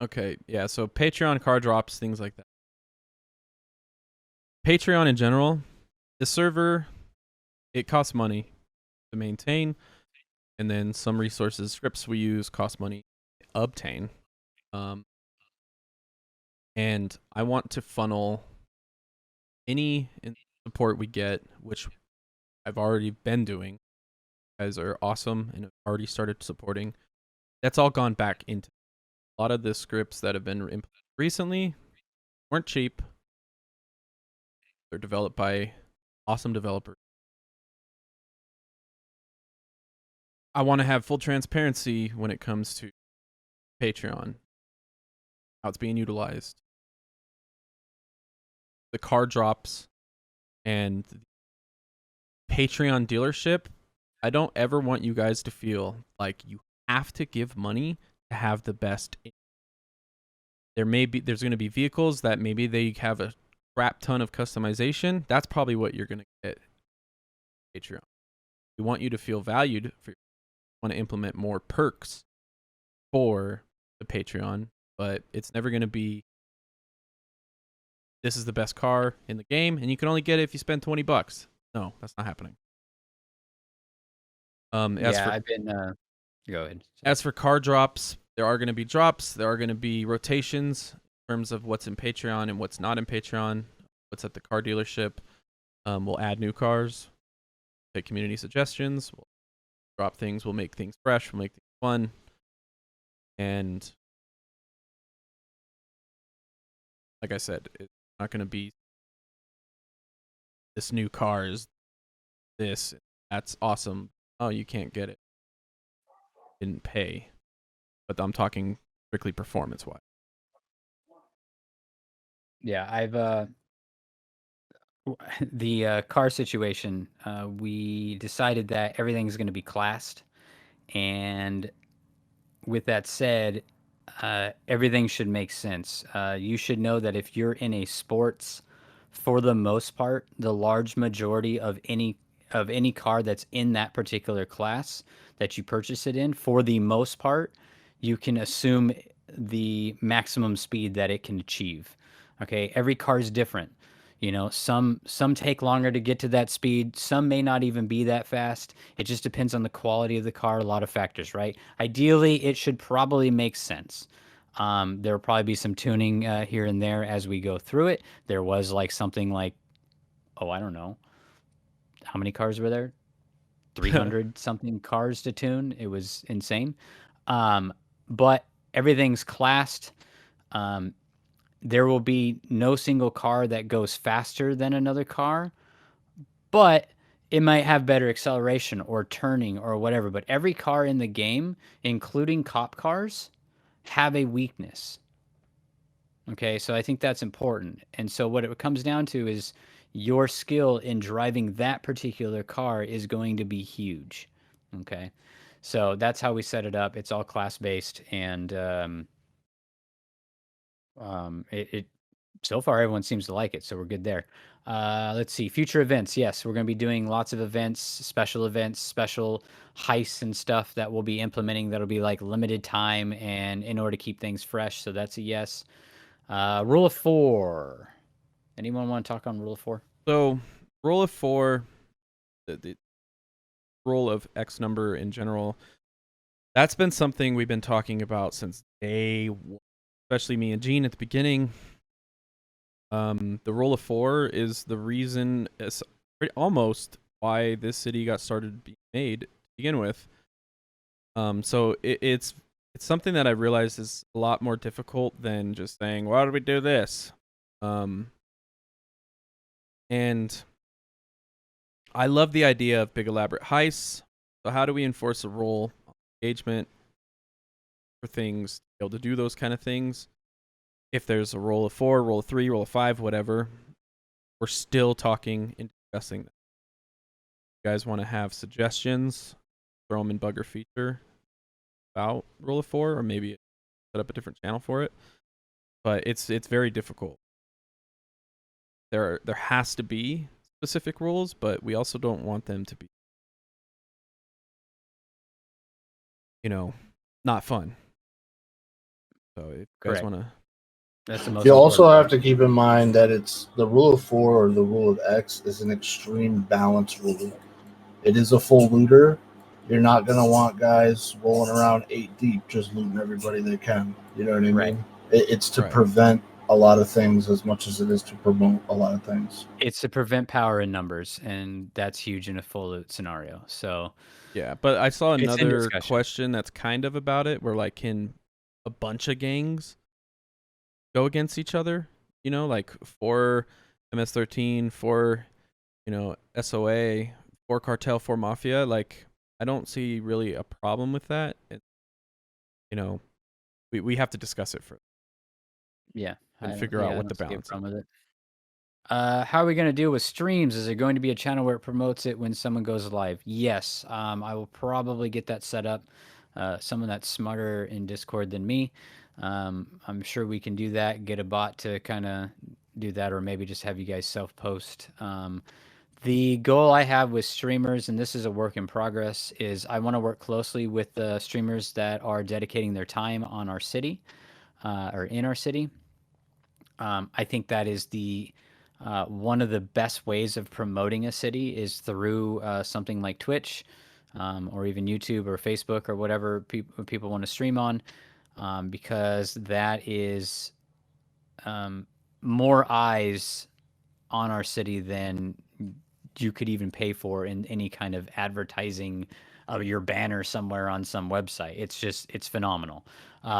Okay, yeah, so Patreon card drops, things like that. Patreon in general, the server, it costs money to maintain, and then some resources, scripts we use cost money to obtain. And I want to funnel any support we get, which I've already been doing. You guys are awesome and have already started supporting. That's all gone back into a lot of the scripts that have been implemented recently weren't cheap. They're developed by awesome developers. I want to have full transparency when it comes to Patreon, how it's being utilized, the card drops, and the Patreon dealership. I don't ever want you guys to feel like you have to give money to have the best. There's going to be vehicles that maybe they have a crap ton of customization. That's probably what you're going to get Patreon. We want you to feel valued. Want to implement more perks for the Patreon, but it's never going to be this is the best car in the game and you can only get it if you spend $20. No, that's not happening. I've been go ahead. As for car drops, there are going to be drops, there are going to be rotations in terms of what's in Patreon and what's not in Patreon, what's at the car dealership. We'll add new cars, take community suggestions, we'll drop things, we'll make things fresh, we'll make things fun. And like I said, it's not going to be this new car is this, that's awesome. Oh, you can't get it. Didn't pay. But I'm talking strictly performance-wise. Yeah, I've the car situation. We decided that everything's going to be classed, and with that said, everything should make sense. You should know that if you're in a sports, for the most part, the large majority of any car that's in that particular class that you purchase it in, for the most part, you can assume the maximum speed that it can achieve. Okay, every car is different. You know, some take longer to get to that speed. Some may not even be that fast. It just depends on the quality of the car, a lot of factors, right? Ideally, it should probably make sense. There will probably be some tuning here and there as we go through it. There was like something like, oh, I don't know, how many cars were there? 300 something cars to tune. It was insane. But everything's classed. Um, there will be no single car that goes faster than another car, but it might have better acceleration or turning or whatever. But every car in the game, including cop cars, have a weakness. Okay, so I think that's important. And so what it comes down to is your skill in driving that particular car is going to be huge. Okay, so that's how we set it up. It's all class based, and it so far everyone seems to like it, so we're good there. Let's see, future events. Yes, we're going to be doing lots of events, special heists and stuff that we'll be implementing. That'll be like limited time and in order to keep things fresh. So that's a yes. Rule of 4. Anyone want to talk on rule of 4? So, rule of 4, the rule of X number in general, that's been something we've been talking about since day one, especially me and Gene at the beginning. The rule of 4 is the reason, almost why this city got started being made to begin with. So it's something that I realized is a lot more difficult than just saying, "Why do we do this?" And I love the idea of big elaborate heists. So how do we enforce a rule engagement for things to be able to do those kind of things? If there's a roll of 4, roll of 3, roll of 5, whatever, we're still talking and discussing that. If you guys want to have suggestions, throw them in bugger feature about roll of 4, or maybe set up a different channel for it. But it's very difficult. There has to be specific rules, but we also don't want them to be, not fun. So if you guys Correct. want to, That's the most You also important have to keep in mind that it's the rule of 4 or the rule of X is an extreme balance rule. It is a full looter. You're not going to want guys rolling around 8 deep just looting everybody they can. You know what I mean? Right. It's to Right. prevent a lot of things as much as it is to promote a lot of things. It's to prevent power in numbers, and that's huge in a full loot scenario. So yeah. But I saw It's in another discussion. question that's kind of about it, where like, can a bunch of gangs go against each other? Like 4 MS-13, 4, SOA, 4 cartel, 4 mafia. Like, I don't see really a problem with that. We have to discuss it first yeah, and I don't- figure yeah, out I what don't the see a balance is. problem with it. How are we going to deal with streams? Is there going to be a channel where it promotes it when someone goes live? Yes. I will probably get that set up. Someone that's smarter in Discord than me. I'm sure we can do that. Get a bot to kind of do that, or maybe just have you guys self-post. The goal I have with streamers, and this is a work in progress, is I want to work closely with the streamers that are dedicating their time on our city, or in our city. I think that is the one of the best ways of promoting a city is through something like Twitch, or even YouTube or Facebook or whatever people want to stream on, because that is more eyes on our city than you could even pay for in any kind of advertising of your banner somewhere on some website. It's phenomenal.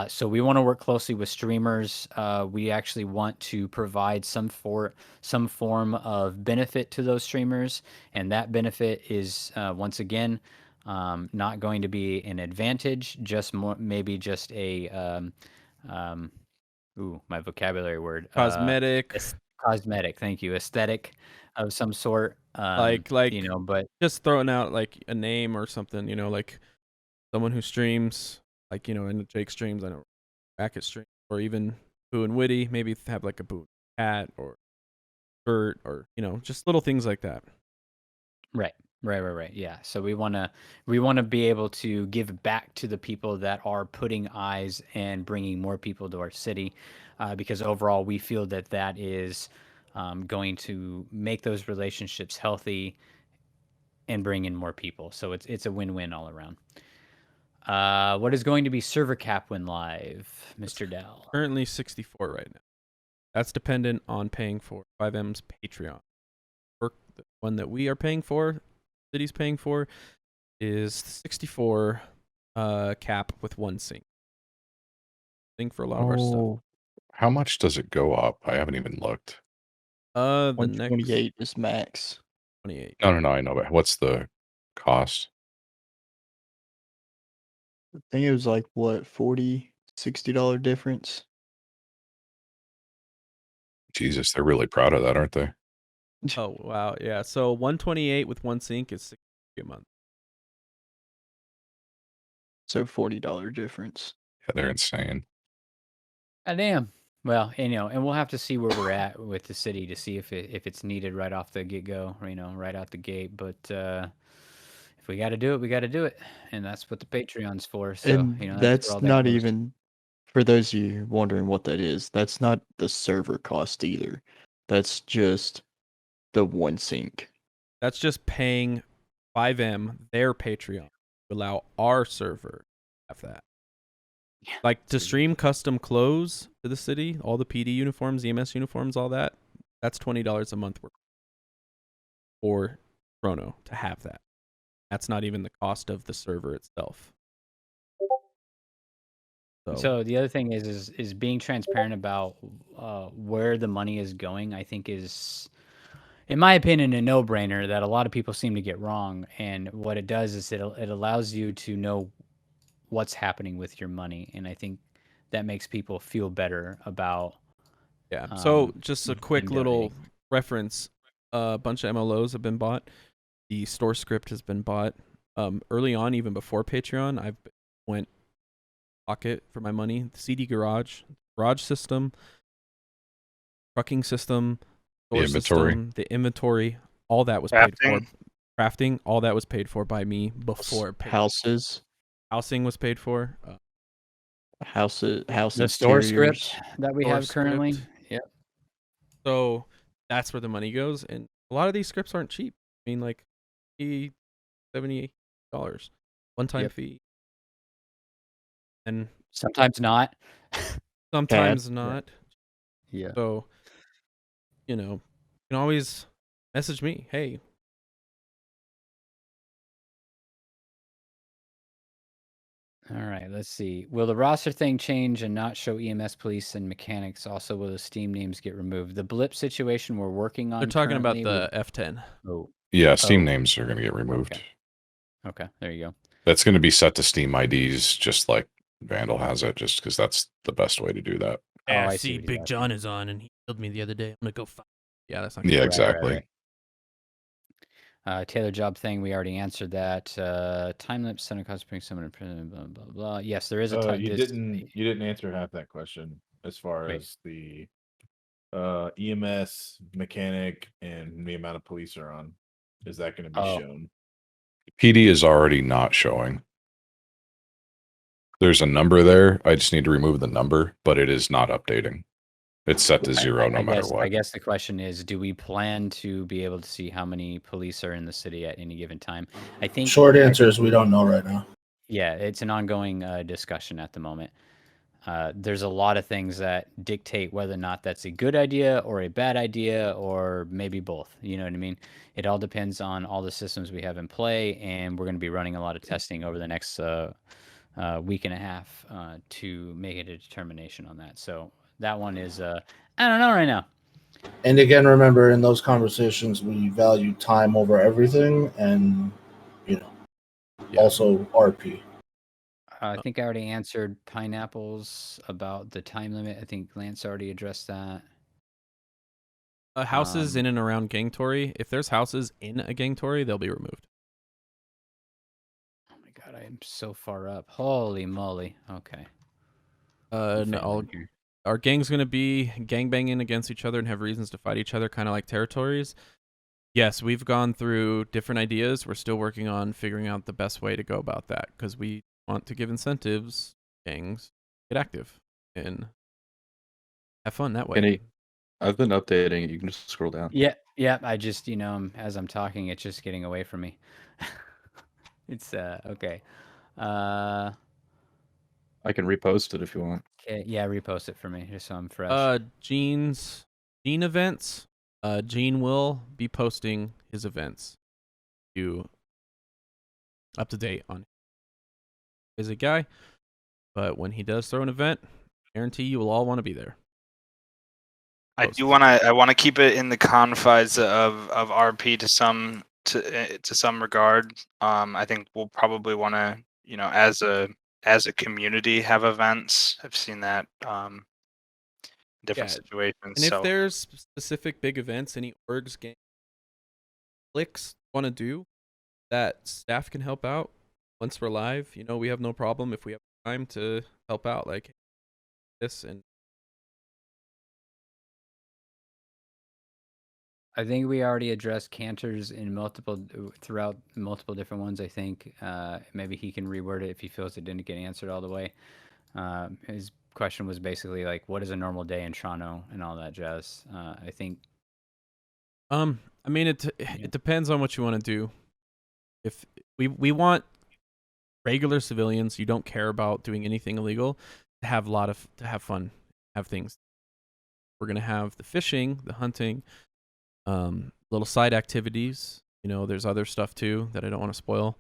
So we want to work closely with streamers. We actually want to provide some form of benefit to those streamers, and that benefit is once again not going to be an advantage, just maybe just a my vocabulary word. Cosmetic, Cosmetic. Thank you. Aesthetic of some sort. like But just throwing out like a name or something. Like someone who streams, like in Jake streams, I know Racket streams, or even Boo and Witty. Maybe have like a Boo hat or shirt, or just little things like that. right. Yeah. So we want to be able to give back to the people that are putting eyes and bringing more people to our city, because overall we feel that is going to make those relationships healthy and bring in more people. So it's a win-win all around. What is going to be server cap when live, Mr. Dell? Currently 64 right now. That's dependent on paying for 5M's Patreon. The one that we are paying for, city's paying for, is 64 cap with 1 sync. Sync for a lot of our stuff. How much does it go up? I haven't even looked. The next 128 is max. 28. No, I know, but what's the cost? I think it was like what, $40-$60 difference. Jesus, they're really proud of that, aren't they? Oh wow, yeah. So 128 with 1 sync is $60 a month. So $40 difference. Yeah, they're insane. God damn. Well, and we'll have to see where we're at with the city to see if it's needed right off the get go, right out the gate. But if we got to do it, we got to do it, and that's what the Patreon's for. So And that's where that's all that not goes. even, for those of you wondering what that is, that's not the server cost either. That's just the 1 sync. That's just paying 5M their Patreon to allow our server to have that. Yeah, Like to it's stream custom clothes to the city, all the PD uniforms, EMS uniforms, all that. That's $20 a month for Trono to have that. That's not even the cost of the server itself. So the other thing is being transparent about where the money is going. I think is, in my opinion, a no-brainer that a lot of people seem to get wrong. And what it does is it allows you to know what's happening with your money, and I think that makes people feel better about. Yeah. So Um, just a them quick little donating. reference. A bunch of MLOs have been bought. The store script has been bought. Early on, even before Patreon, I went pocket for my money. The CD garage system, trucking system, store inventory. system, the inventory, all that was paid for. Crafting. Crafting, all that was paid for by me before Patreon. Houses, Housing was paid for. house The store script interiors. that we Store have currently. script. Yep. So that's where the money goes, and a lot of these scripts aren't cheap. I mean, like $70 one-time Yep. fee, and Sometimes not. sometimes Tab. not. Yeah. So, you can always message me. Hey, All right, let's see. Will the roster thing change and not show EMS, police, and mechanics? Also, will the Steam names get removed? The blip situation we're working on. they're talking about currently the with- F10. Oh, Yeah, Steam Oh, names are going to get removed. okay. There you go. That's going to be set to Steam IDs, just like Vandal has it, just because that's the best way to do that. Oh, I see what he's Big asking. John is on, and he killed me the other day. I'm gonna go find. Yeah, that's not. Yeah, Right, exactly. Taylor job thing, we already answered that. Time lapse, center cost, bring someone in prison, blah blah blah. Yes, there is a time. You didn't answer half that question as far Wait. as the EMS mechanic and the amount of police are on. Is that going to be shown? PD is already not showing. There's a number there. I just need to remove the number, but it is not updating. It's set to 0 no matter what. I guess the question is, do we plan to be able to see how many police are in the city at any given time? I think Short answer is we don't know right now. Yeah, it's an ongoing discussion at the moment. There's a lot of things that dictate whether or not that's a good idea or a bad idea or maybe both. You know what I mean? It all depends on all the systems we have in play, and we're going to be running a lot of testing over the next week and a half to make a determination on that. So that one is, I don't know right now. And again, remember, in those conversations, we value time over everything, and also RP. I think I already answered pineapples about the time limit. I think Lance already addressed that. Houses in and around Gang Tory. If there's houses in a Gang Tory, they'll be removed. Oh my god, I am so far up. Holy moly. Okay. No, our gang's gonna be gangbanging against each other and have reasons to fight each other, kind of like territories. Yes, we've gone through different ideas. We're still working on figuring out the best way to go about that because we want to give incentives, gangs, get active, and have fun that way. I've been updating it. You can just scroll down. Yeah. I just, as I'm talking, it's just getting away from me. It's okay. I can repost it if you want. Okay, yeah, repost it for me just so I'm fresh. Gene events. Gene will be posting his events. You up to date on. Is a guy, but when he does throw an event, guarantee you will all want to be there. I want to keep it in the confines of RP to some regard. I think we'll probably want to, as a community, have events. I've seen that different situations. And if there's specific big events any orgs, gang, cliques want to do that, staff can help out. Once we're live, we have no problem if we have time to help out like this. And I think we already addressed canters throughout multiple different ones. I think maybe he can reword it if he feels it didn't get answered all the way. His question was basically like, what is a normal day in Trono and all that jazz. I think. I mean, it depends on what you want to do. If we want regular civilians, you don't care about doing anything illegal, to have fun, have things. We're gonna have the fishing, the hunting, little side activities, there's other stuff too that I don't want to spoil.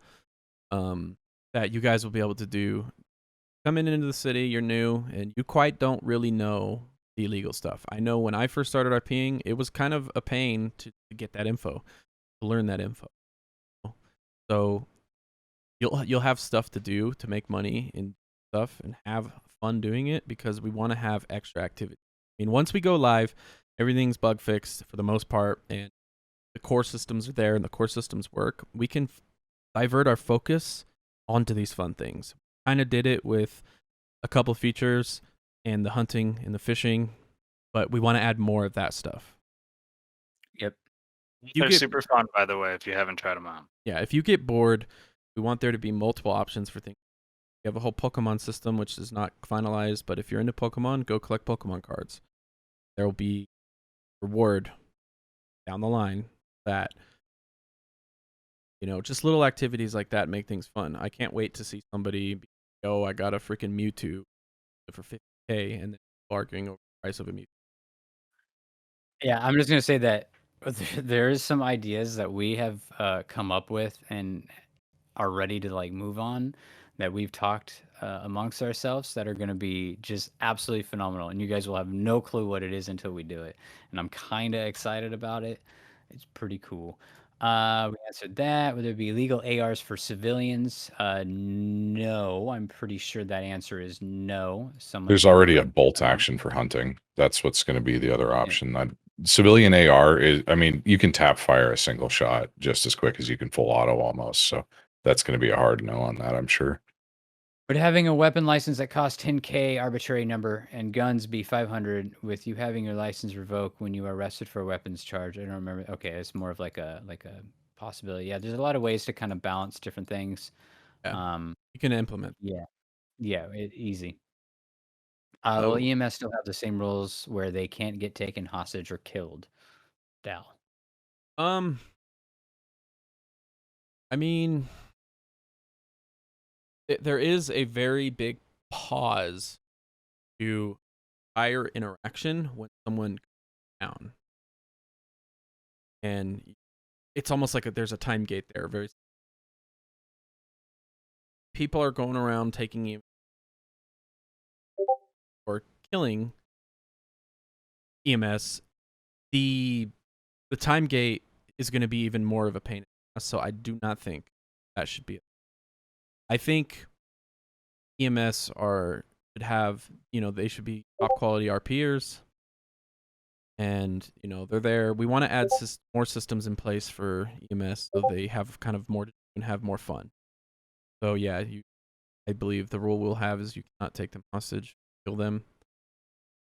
That you guys will be able to do. Coming into the city, you're new, and you quite don't really know the illegal stuff. I know when I first started RPing, it was kind of a pain to get that info, to learn that info. So you'll have stuff to do to make money and stuff and have fun doing it because we want to have extra activity. I mean, once we go live, everything's bug fixed for the most part, and the core systems are there and the core systems work. We can divert our focus onto these fun things. Kind of did it with a couple features and the hunting and the fishing, but we want to add more of that stuff. Yep. They're super fun, by the way, if you haven't tried them out. Yeah, if you get bored, we want there to be multiple options for things. We have a whole Pokemon system, which is not finalized, but if you're into Pokemon, go collect Pokemon cards. There will be reward down the line that, just little activities like that make things fun. I can't wait to see somebody be, I got a freaking Mewtwo for $50K and then arguing over the price of a Mewtwo. Yeah, I'm just gonna say that there is some ideas that we have come up with and are ready to like move on that we've talked amongst ourselves that are going to be just absolutely phenomenal, and you guys will have no clue what it is until we do it. And I'm kind of excited about it. It's pretty cool. We answered that. Would there be legal ARs for civilians? No, I'm pretty sure that answer is no. There's already a bolt action for hunting. That's what's going to be the other option. Civilian AR is, I mean, you can tap fire a single shot just as quick as you can full auto almost. So that's going to be a hard no on that, I'm sure. Would having a weapon license that costs 10K arbitrary number and guns be 500 with you having your license revoked when you are arrested for a weapons charge? I don't remember. Okay, it's more of like a possibility. Yeah, there's a lot of ways to kind of balance different things. Yeah, you can implement. Yeah, easy. Will EMS still have the same rules where they can't get taken hostage or killed? Dal. I mean, there is a very big pause to higher interaction when someone comes down, and it's almost like there's a time gate there. People are going around taking or killing EMS. The time gate is going to be even more of a pain. So I do not think that should be it. I think EMS should have, they should be top quality RPers, and they're there. We want to add more systems in place for EMS so they have kind of more to do and have more fun. So yeah, I believe the rule we'll have is you cannot take them hostage, kill them,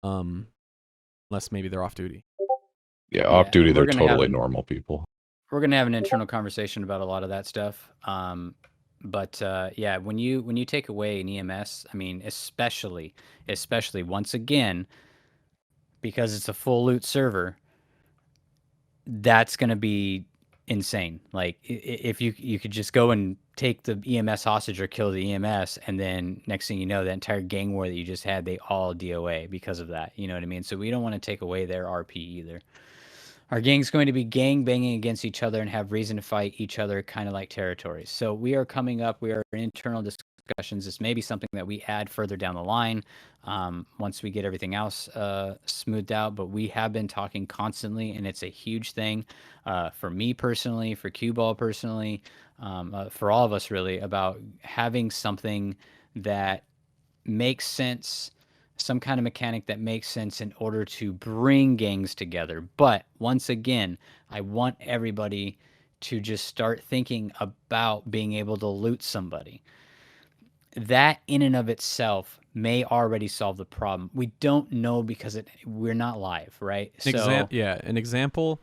unless maybe they're off duty. Yeah, off duty, they're totally normal people. We're gonna have an internal conversation about a lot of that stuff. But yeah, when you take away an EMS, I mean, especially once again, because it's a full loot server, that's gonna be insane. Like if you could just go and take the EMS hostage or kill the EMS, and then next thing you know, that entire gang war that you just had, they all DOA because of that. You know what I mean? So we don't want to take away their RP either. Our gang's going to be gang banging against each other and have reason to fight each other, kind of like territories. So we are in internal discussions. This may be something that we add further down the line once we get everything else smoothed out. But we have been talking constantly, and it's a huge thing for me personally, for Cue Ball personally, for all of us really, about having something that makes sense, some kind of mechanic that makes sense in order to bring gangs together. But once again, I want everybody to just start thinking about being able to loot somebody. That in and of itself may already solve the problem. We don't know because we're not live, right? An example.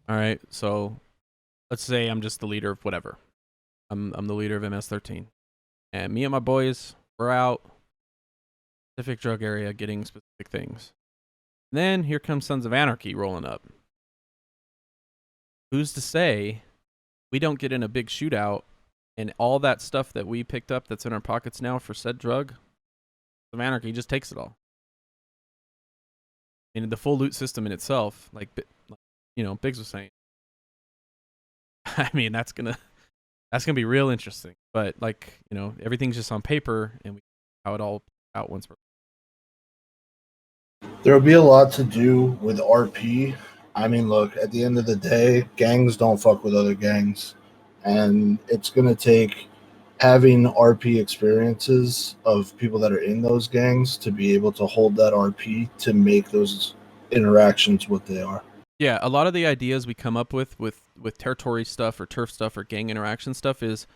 All right, so let's say I'm just the leader of whatever. I'm the leader of MS-13, and me and my boys, we're out specific drug area getting specific things. And then here comes Sons of Anarchy rolling up. Who's to say we don't get in a big shootout and all that stuff that we picked up that's in our pockets now for said drug, Sons of Anarchy just takes it all. And the full loot system in itself, like Biggs was saying, I mean, that's gonna be real interesting. But like, everything's just on paper, and how it all out once. There'll be a lot to do with RP. I mean, look, at the end of the day, gangs don't fuck with other gangs. And it's going to take having RP experiences of people that are in those gangs to be able to hold that RP to make those interactions what they are. Yeah, a lot of the ideas we come up with territory stuff or turf stuff or gang interaction stuff is,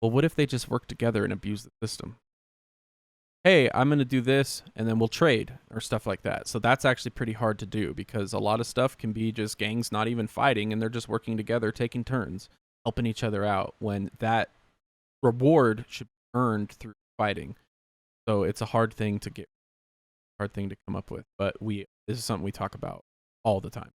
well, what if they just work together and abuse the system? Hey, I'm going to do this, and then we'll trade or stuff like that. So that's actually pretty hard to do because a lot of stuff can be just gangs not even fighting, and they're just working together, taking turns, helping each other out when that reward should be earned through fighting. So it's a hard thing to come up with, but this is something we talk about all the time.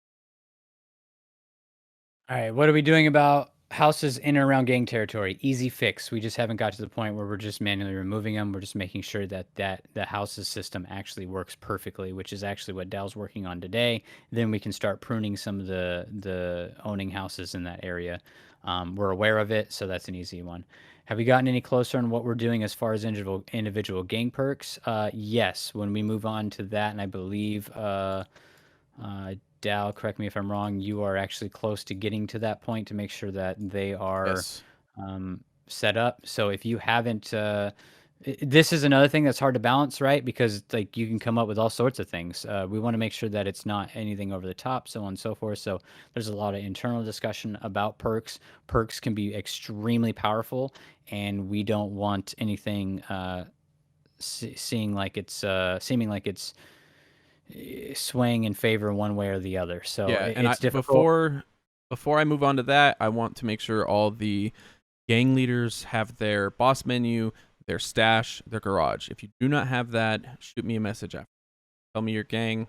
All right, what are we doing about houses in and around gang territory? Easy fix. We just haven't got to the point where we're just manually removing them. We're just making sure that the houses system actually works perfectly, which is actually what Dow's working on today. Then we can start pruning some of the owning houses in that area. We're aware of it, so that's an easy one. Have we gotten any closer on what we're doing as far as individual gang perks? Yes. When we move on to that, and I believe Dow, correct me if I'm wrong, you are actually close to getting to that point to make sure that they are Yes. set up. So if you haven't, this is another thing that's hard to balance, right? Because like you can come up with all sorts of things. We want to make sure that it's not anything over the top, so on and so forth. So there's a lot of internal discussion about perks. Perks can be extremely powerful, and we don't want anything seeming like it's swaying in favor one way or the other. So yeah, and it's difficult. Before I move on to that, I want to make sure all the gang leaders have their boss menu, their stash, their garage. If you do not have that, shoot me a message after. Tell me your gang.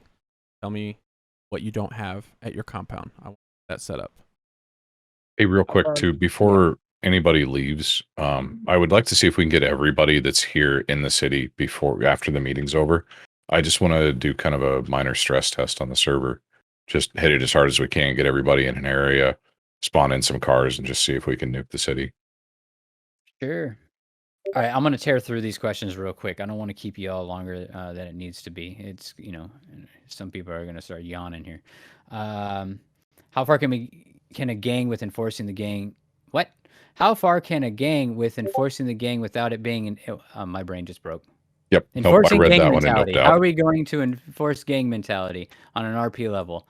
Tell me what you don't have at your compound. I want that set up. Hey, real quick too, before anybody leaves, I would like to see if we can get everybody that's here in the city after the meeting's over. I just want to do kind of a minor stress test on the server. Just hit it as hard as we can, get everybody in an area, spawn in some cars, and just see if we can nuke the city. Sure. All right, I'm going to tear through these questions real quick. I don't want to keep you all longer than it needs to be. It's, some people are going to start yawning here. How far can a gang with enforcing the gang? What? How far can a gang with enforcing the gang without it being my brain just broke. Yep. Enforcing I read gang that one and mentality. noped How out. are we going to enforce gang mentality on an RP level?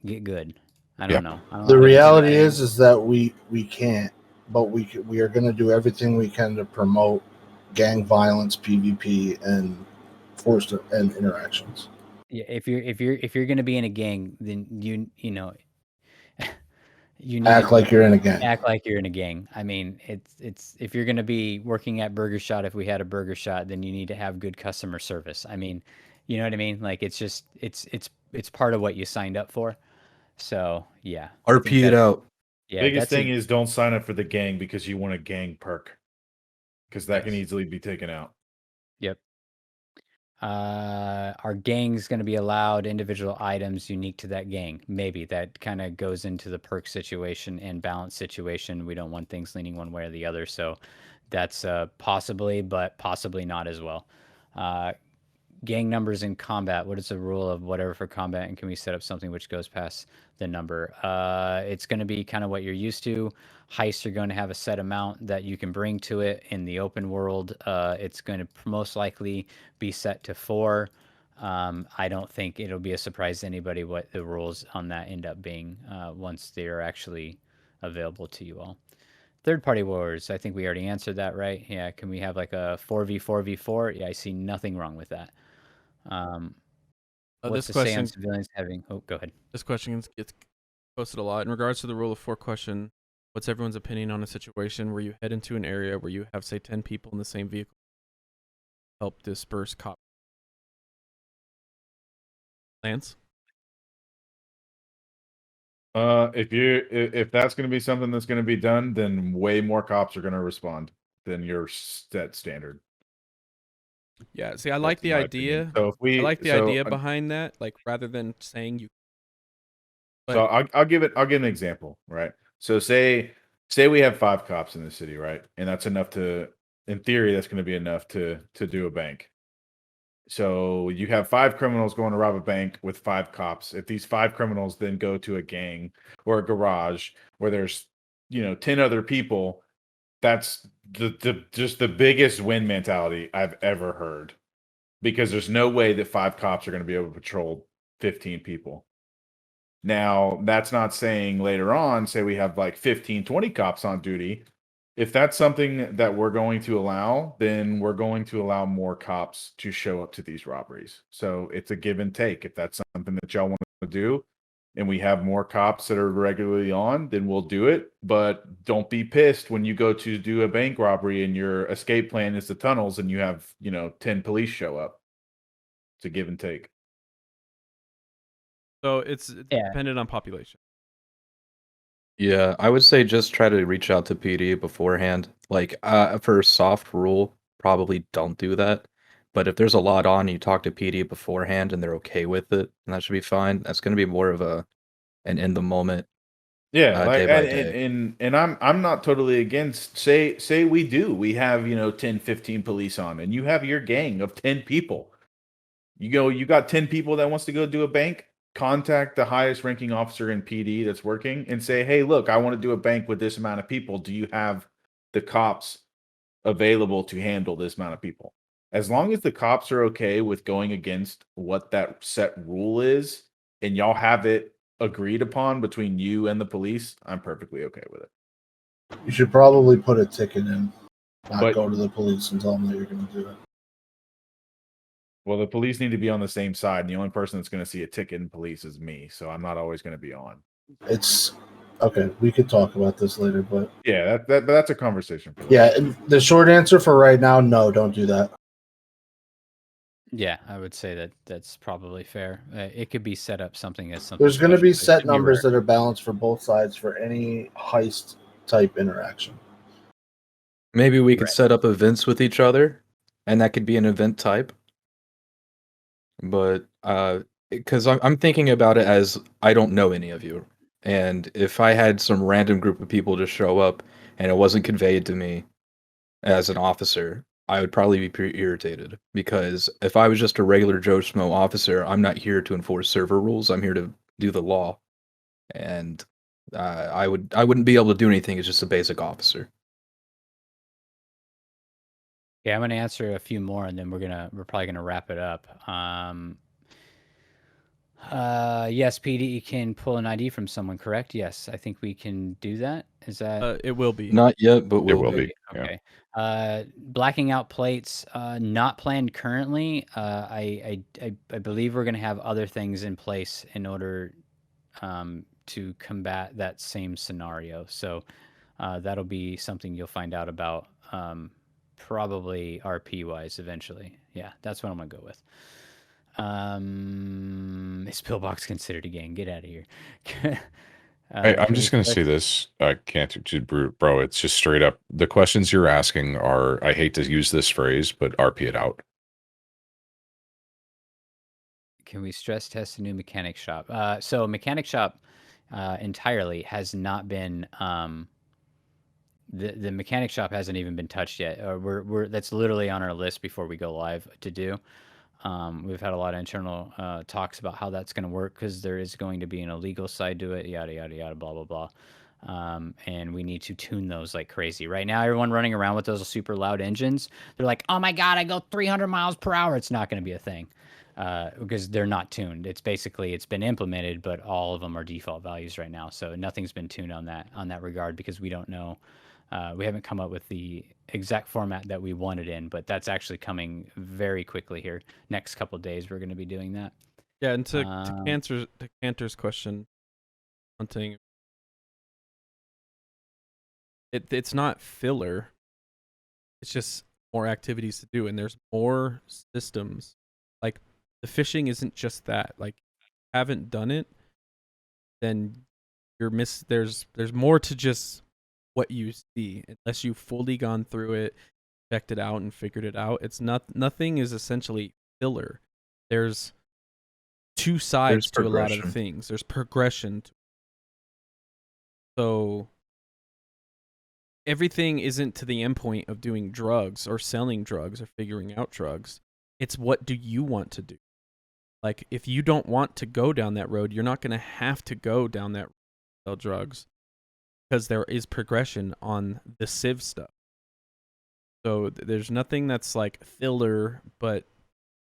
Get good. I don't know. The reality is that we can't, but we are going to do everything we can to promote gang violence, PvP, and forced and interactions. Yeah, if you're going to be in a gang, then you need Act like you're in a gang. Act like you're in a gang. I mean, it's if you're going to be working at Burger Shot, if we had a Burger Shot, then you need to have good customer service. I mean, you know what I mean? Like it's just it's part of what you signed up for. So yeah, RP it out. Yeah, biggest thing is don't sign up for the gang because you want a gang perk, because that can easily be taken out. Yep. Our gang's going to be allowed individual items unique to that gang. Maybe that kind of goes into the perk situation and balance situation. We don't want things leaning one way or the other. So that's possibly, but possibly not as well. Gang numbers in combat. What is the rule of whatever for combat? And can we set up something which goes past the number? It's going to be kind of what you're used to. Heists are going to have a set amount that you can bring to it. In the open world, it's going to most likely be set to 4. I don't think it'll be a surprise to anybody what the rules on that end up being once they're actually available to you all. Third-party wars. I think we already answered that, right? Yeah. Can we have like a 4v4v4? Yeah, I see nothing wrong with that. What's This to say on question, civilians having? Oh, go ahead. This question gets posted a lot. In regards to the rule of 4 question, what's everyone's opinion on a situation where you head into an area where you have, say, 10 people in the same vehicle? Help disperse cops. Lance? If that's going to be something that's going to be done, then way more cops are going to respond than your set standard. Yeah, see, I like the idea. So if we, I like the idea behind that. Like, rather than saying you So I'll give an example, right? So say we have 5 cops in the city, right? And that's enough to, in theory, that's going to be enough to do a bank. So you have 5 criminals going to rob a bank with 5 cops. If these 5 criminals then go to a gang or a garage where there's 10 other people, that's just the biggest win mentality I've ever heard. Because there's no way that 5 cops are going to be able to patrol 15 people. Now, that's not saying later on, say we have like 15, 20 cops on duty. If that's something that we're going to allow, then we're going to allow more cops to show up to these robberies. So it's a give and take. If that's something that y'all want to do and we have more cops that are regularly on, then we'll do it. But don't be pissed when you go to do a bank robbery and your escape plan is the tunnels and you have, 10 police show up. It's a give and take. So it's dependent on population. Yeah, I would say just try to reach out to PD beforehand. Like, for a soft rule, probably don't do that. But if there's a lot on, you talk to PD beforehand and they're okay with it, and that should be fine. That's going to be more of an in the moment, Yeah, like day by day. and I'm not totally against say we have 10, 15 police on and you have your gang of 10 people. You got 10 people that wants to go do a bank, contact the highest ranking officer in PD that's working and say, "Hey, look, I want to do a bank with this amount of people. Do you have the cops available to handle this amount of people?" As long as the cops are okay with going against what that set rule is and y'all have it agreed upon between you and the police, I'm perfectly okay with it. You should probably put a ticket in, not But- go to the police and tell them that you're going to do it. Well, the police need to be on the same side, and the only person that's going to see a ticket in police is me, so I'm not always going to be on. It's okay. We could talk about this later, but Yeah, that's a conversation for later. yeah, the short answer for right now, no, don't do that. Yeah, I would say that that's probably fair. It could be set up something as something. There's going to be special, but it set should be numbers rare. that are balanced for both sides for any heist type interaction. Maybe we could Right. set up events with each other, and that could be an event type. But because I'm thinking about it as I don't know any of you, and if I had some random group of people just show up and it wasn't conveyed to me as an officer, I would probably be pretty irritated. Because if I was just a regular Joe Schmo officer, I'm not here to enforce server rules. I'm here to do the law, and I wouldn't be able to do anything as just a basic officer. Yeah, I'm gonna answer a few more, and then we're probably gonna wrap it up. Yes, PD can pull an ID from someone, correct? Yes, I think we can do that. Is that It will be. Not yet, but It will will be. be. Yeah. okay? Blacking out plates, not planned currently. I believe we're gonna have other things in place in order to combat that same scenario. So that'll be something you'll find out about probably RP wise eventually. Yeah, that's what I'm gonna go with. Is Pillbox considered a gang? Get out of here. I'm just going to say this. I can't, bro. It's just straight up. The questions you're asking are, I hate to use this phrase, but RP it out. Can we stress test a new mechanic shop? So mechanic shop entirely has not been the mechanic shop hasn't even been touched yet. We're that's literally on our list before we go live to do. We've had a lot of internal talks about how that's going to work because there is going to be an illegal side to it, yada, yada, yada, blah, blah, blah. And we need to tune those like crazy. Right now, everyone running around with those super loud engines, they're like, oh my God, I go 300 miles per hour. It's not going to be a thing because they're not tuned. It's been implemented, but all of them are default values right now. So nothing's been tuned on that regard because we don't know. We haven't come up with the exact format that we wanted in, but that's actually coming very quickly here. Next couple of days, we're going to be doing that. Yeah, and to Cantor's question, hunting. It's not filler. It's just more activities to do, and there's more systems. Like the fishing isn't just that. Like, if you haven't done it, then you're There's more to just what you see, unless you've fully gone through it, checked it out, and figured it out. It's nothing is essentially filler. There's two sides to a lot of things. There's progression to So everything isn't to the end point of doing drugs or selling drugs or figuring out drugs. It's what do you want to do? Like, if you don't want to go down that road, you're not going to have to go down that road to sell drugs, because there is progression on the Civ stuff. So there's nothing that's like filler, but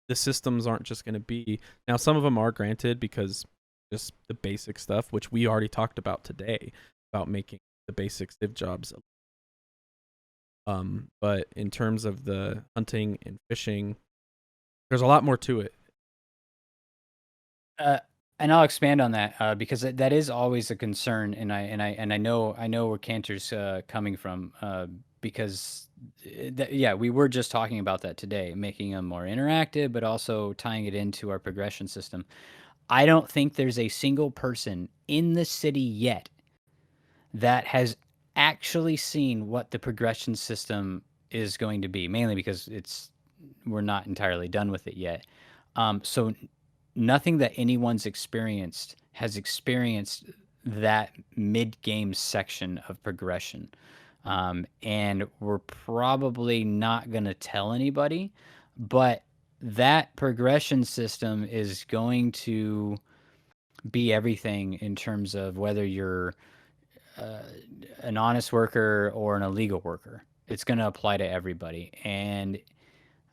the systems aren't just going to be. Now, some of them are granted because just the basic stuff, which we already talked about today, about making the basic Civ jobs. But in terms of the hunting and fishing, there's a lot more to it. And I'll expand on that because that is always a concern, and I know where Cantor's coming from because yeah, we were just talking about that today, making them more interactive, but also tying it into our progression system. I don't think there's a single person in the city yet that has actually seen what the progression system is going to be, mainly because we're not entirely done with it yet. So nothing that anyone's experienced has experienced that mid-game section of progression. And we're probably not going to tell anybody, but that progression system is going to be everything in terms of whether you're an honest worker or an illegal worker. It's going to apply to everybody, and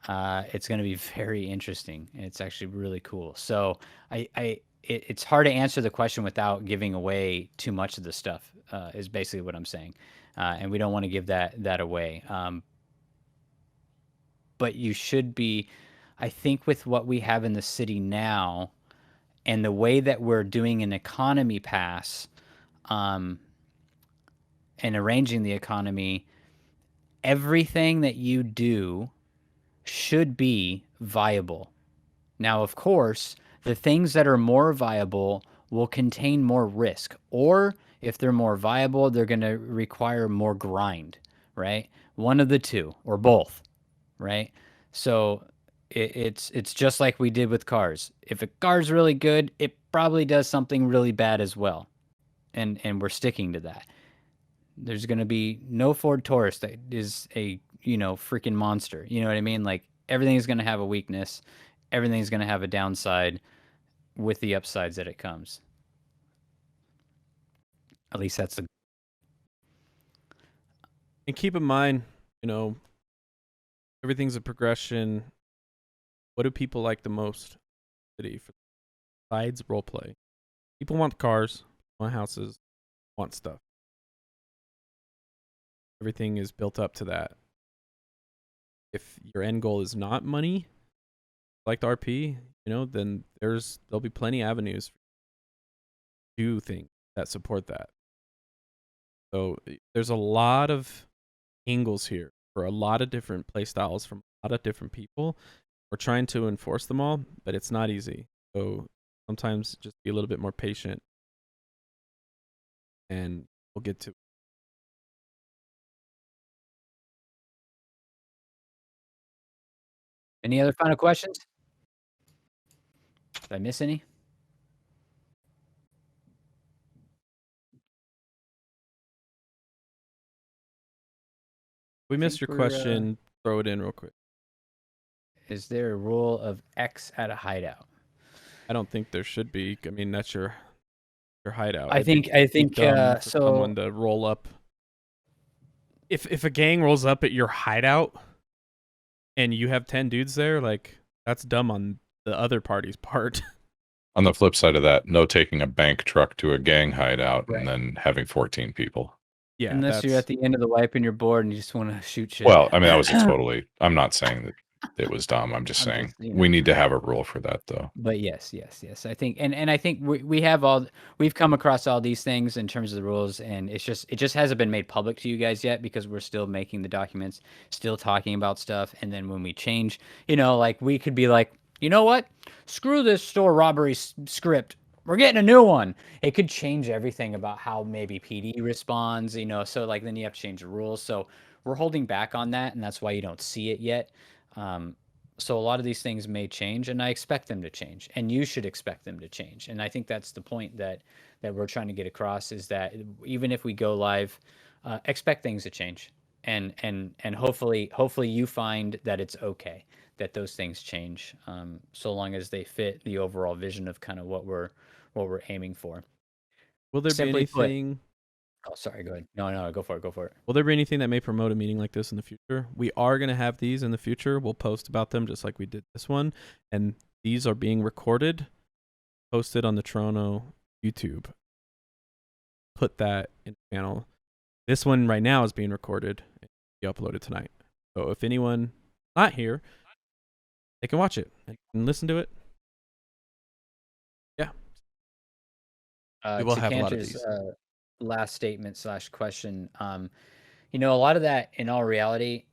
it's going to be very interesting. It's actually really cool. So it's hard to answer the question without giving away too much of the stuff. Is basically what I'm saying, and we don't want to give that away. But you should be, I think, with what we have in the city now, and the way that we're doing an economy pass, and arranging the economy, everything that you do should be viable. Now, of course, the things that are more viable will contain more risk, or if they're more viable, they're going to require more grind, right? One of the two, or both, right? So it's just like we did with cars. If a car's really good, it probably does something really bad as well, and we're sticking to that. There's going to be no Ford Taurus that is a, freaking monster. You know what I mean? Like, everything is going to have a weakness. Everything's going to have a downside with the upsides that it comes. At least that's the. And keep in mind, everything's a progression. What do people like the most? Besides roleplay, people want cars, want houses, want stuff. Everything is built up to that. If your end goal is not money, like the RP, then there'll be plenty of avenues to do things that support that. So there's a lot of angles here for a lot of different play styles from a lot of different people. We're trying to enforce them all, but it's not easy. So sometimes just be a little bit more patient, and we'll get to it. Any other final questions? Did I miss any? We missed your question. Throw it in real quick. Is there a rule of X at a hideout? I don't think there should be. I mean, that's your hideout. I think for someone to roll up. If a gang rolls up at your hideout and you have 10 dudes there, like, that's dumb on the other party's part. On the flip side of that, no taking a bank truck to a gang hideout Right. and then having 14 people. Yeah, unless you're at the end of the wipe and you're bored and you just want to shoot shit. Well, I mean, that was I'm not saying that it was dumb. I'm just I'm saying just, you we know. need to have a rule for that, though. But yes. I think, and I think we've come across all these things in terms of the rules, and it just hasn't been made public to you guys yet because we're still making the documents, still talking about stuff, and then when we change, like, we could be like, you know what? Screw this store robbery script. We're getting a new one. It could change everything about how maybe PD responds, so like then you have to change the rules. So we're holding back on that, and that's why you don't see it yet. So a lot of these things may change, and I expect them to change, and you should expect them to change. And I think that's the point that we're trying to get across, is that even if we go live, expect things to change, and hopefully you find that it's okay that those things change, so long as they fit the overall vision of kind of what we're aiming for. Will there be Simply put, anything? oh, sorry, go ahead. No, go for it. Go for it. Will there be anything that may promote a meeting like this in the future? We are going to have these in the future. We'll post about them just like we did this one. And these are being recorded, posted on the Trono YouTube. Put that in the channel. This one right now is being recorded and be uploaded tonight. So if anyone not here, they can watch it and listen to it. Yeah. We will To have a lot of Cantor's these. last statement / question, a lot of that, in all reality,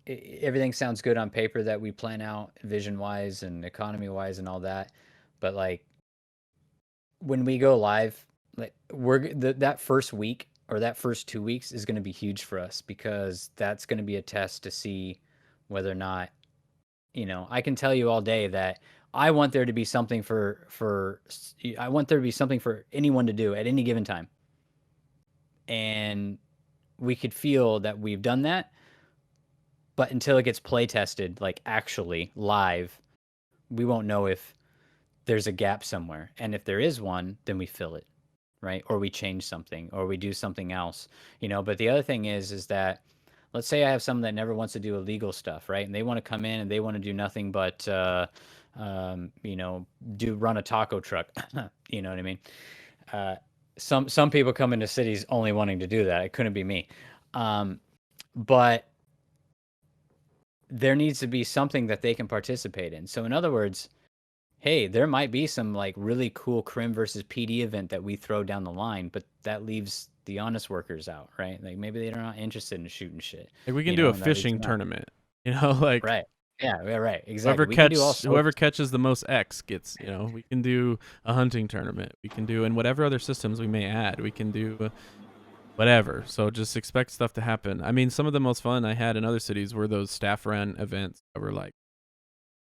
everything sounds good on paper that we plan out vision wise and economy wise and all that, but like when we go live, like that first week or that first 2 weeks is going to be huge for us, because that's going to be a test to see whether or not, I can tell you all day that I want there to be something I want there to be something for anyone to do at any given time. And we could feel that we've done that, but until it gets play tested, like actually live, we won't know if there's a gap somewhere. And if there is one, then we fill it, right? Or we change something, or we do something else, But the other thing is that, let's say I have someone that never wants to do illegal stuff, right? And they want to come in and they want to do nothing but, run a taco truck. You know what I mean? Some people come into cities only wanting to do that. It couldn't be me. But there needs to be something that they can participate in. So in other words, hey, there might be some like really cool Crim versus PD event that we throw down the line, but that leaves the honest workers out, right? Like maybe they're not interested in shooting shit. Like we can do a fishing tournament, like right. Yeah, right, exactly. Whoever catches the most X gets, we can do a hunting tournament. We can do, and whatever other systems we may add, we can do whatever. So just expect stuff to happen. I mean, some of the most fun I had in other cities were those staff ran events that were like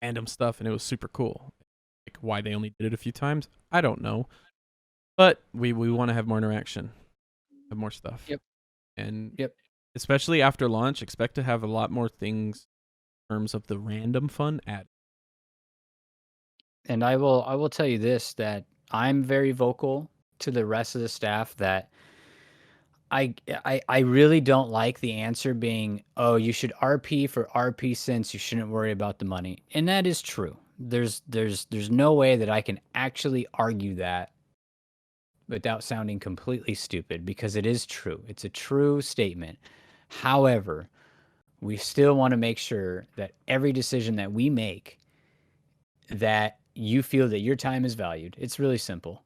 random stuff, and it was super cool. Like why they only did it a few times, I don't know. But we want to have more interaction, have more stuff. Yep. And yep. Especially after launch, expect to have a lot more things in terms of the random fun added. And I will tell you this, that I'm very vocal to the rest of the staff that I really don't like the answer being, oh, you should RP for RP since you shouldn't worry about the money. And that is true. There's no way that I can actually argue that without sounding completely stupid, because it is true. It's a true statement. However, we still want to make sure that every decision that we make, that you feel that your time is valued. It's really simple.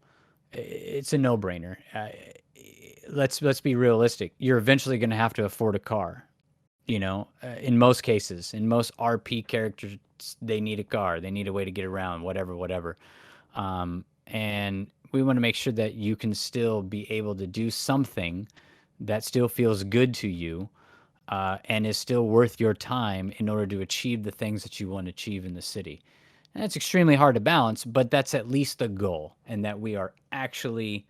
It's a no-brainer. Let's be realistic. You're eventually going to have to afford a car. In most cases, in most RP characters, they need a car. They need a way to get around, whatever. And we want to make sure that you can still be able to do something that still feels good to you, and is still worth your time in order to achieve the things that you want to achieve in the city. And that's extremely hard to balance, but that's at least the goal, and that we are actually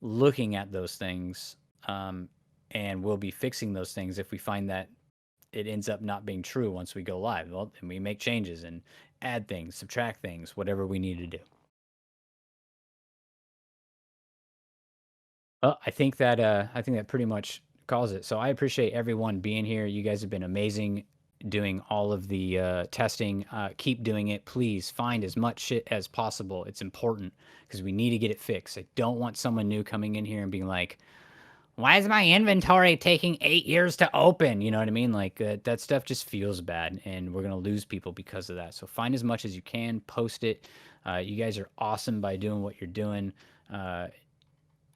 looking at those things, and we'll be fixing those things if we find that it ends up not being true once we go live. Well, and we make changes and add things, subtract things, whatever we need to do. Well, I think that pretty much calls it. So I appreciate everyone being here. You guys have been amazing doing all of the testing. Keep doing it. Please find as much shit as possible. It's important because we need to get it fixed. I don't want someone new coming in here and being like, why is my inventory taking 8 years to open? You know what I mean? Like that stuff just feels bad, and we're going to lose people because of that. So find as much as you can, post it. You guys are awesome by doing what you're doing.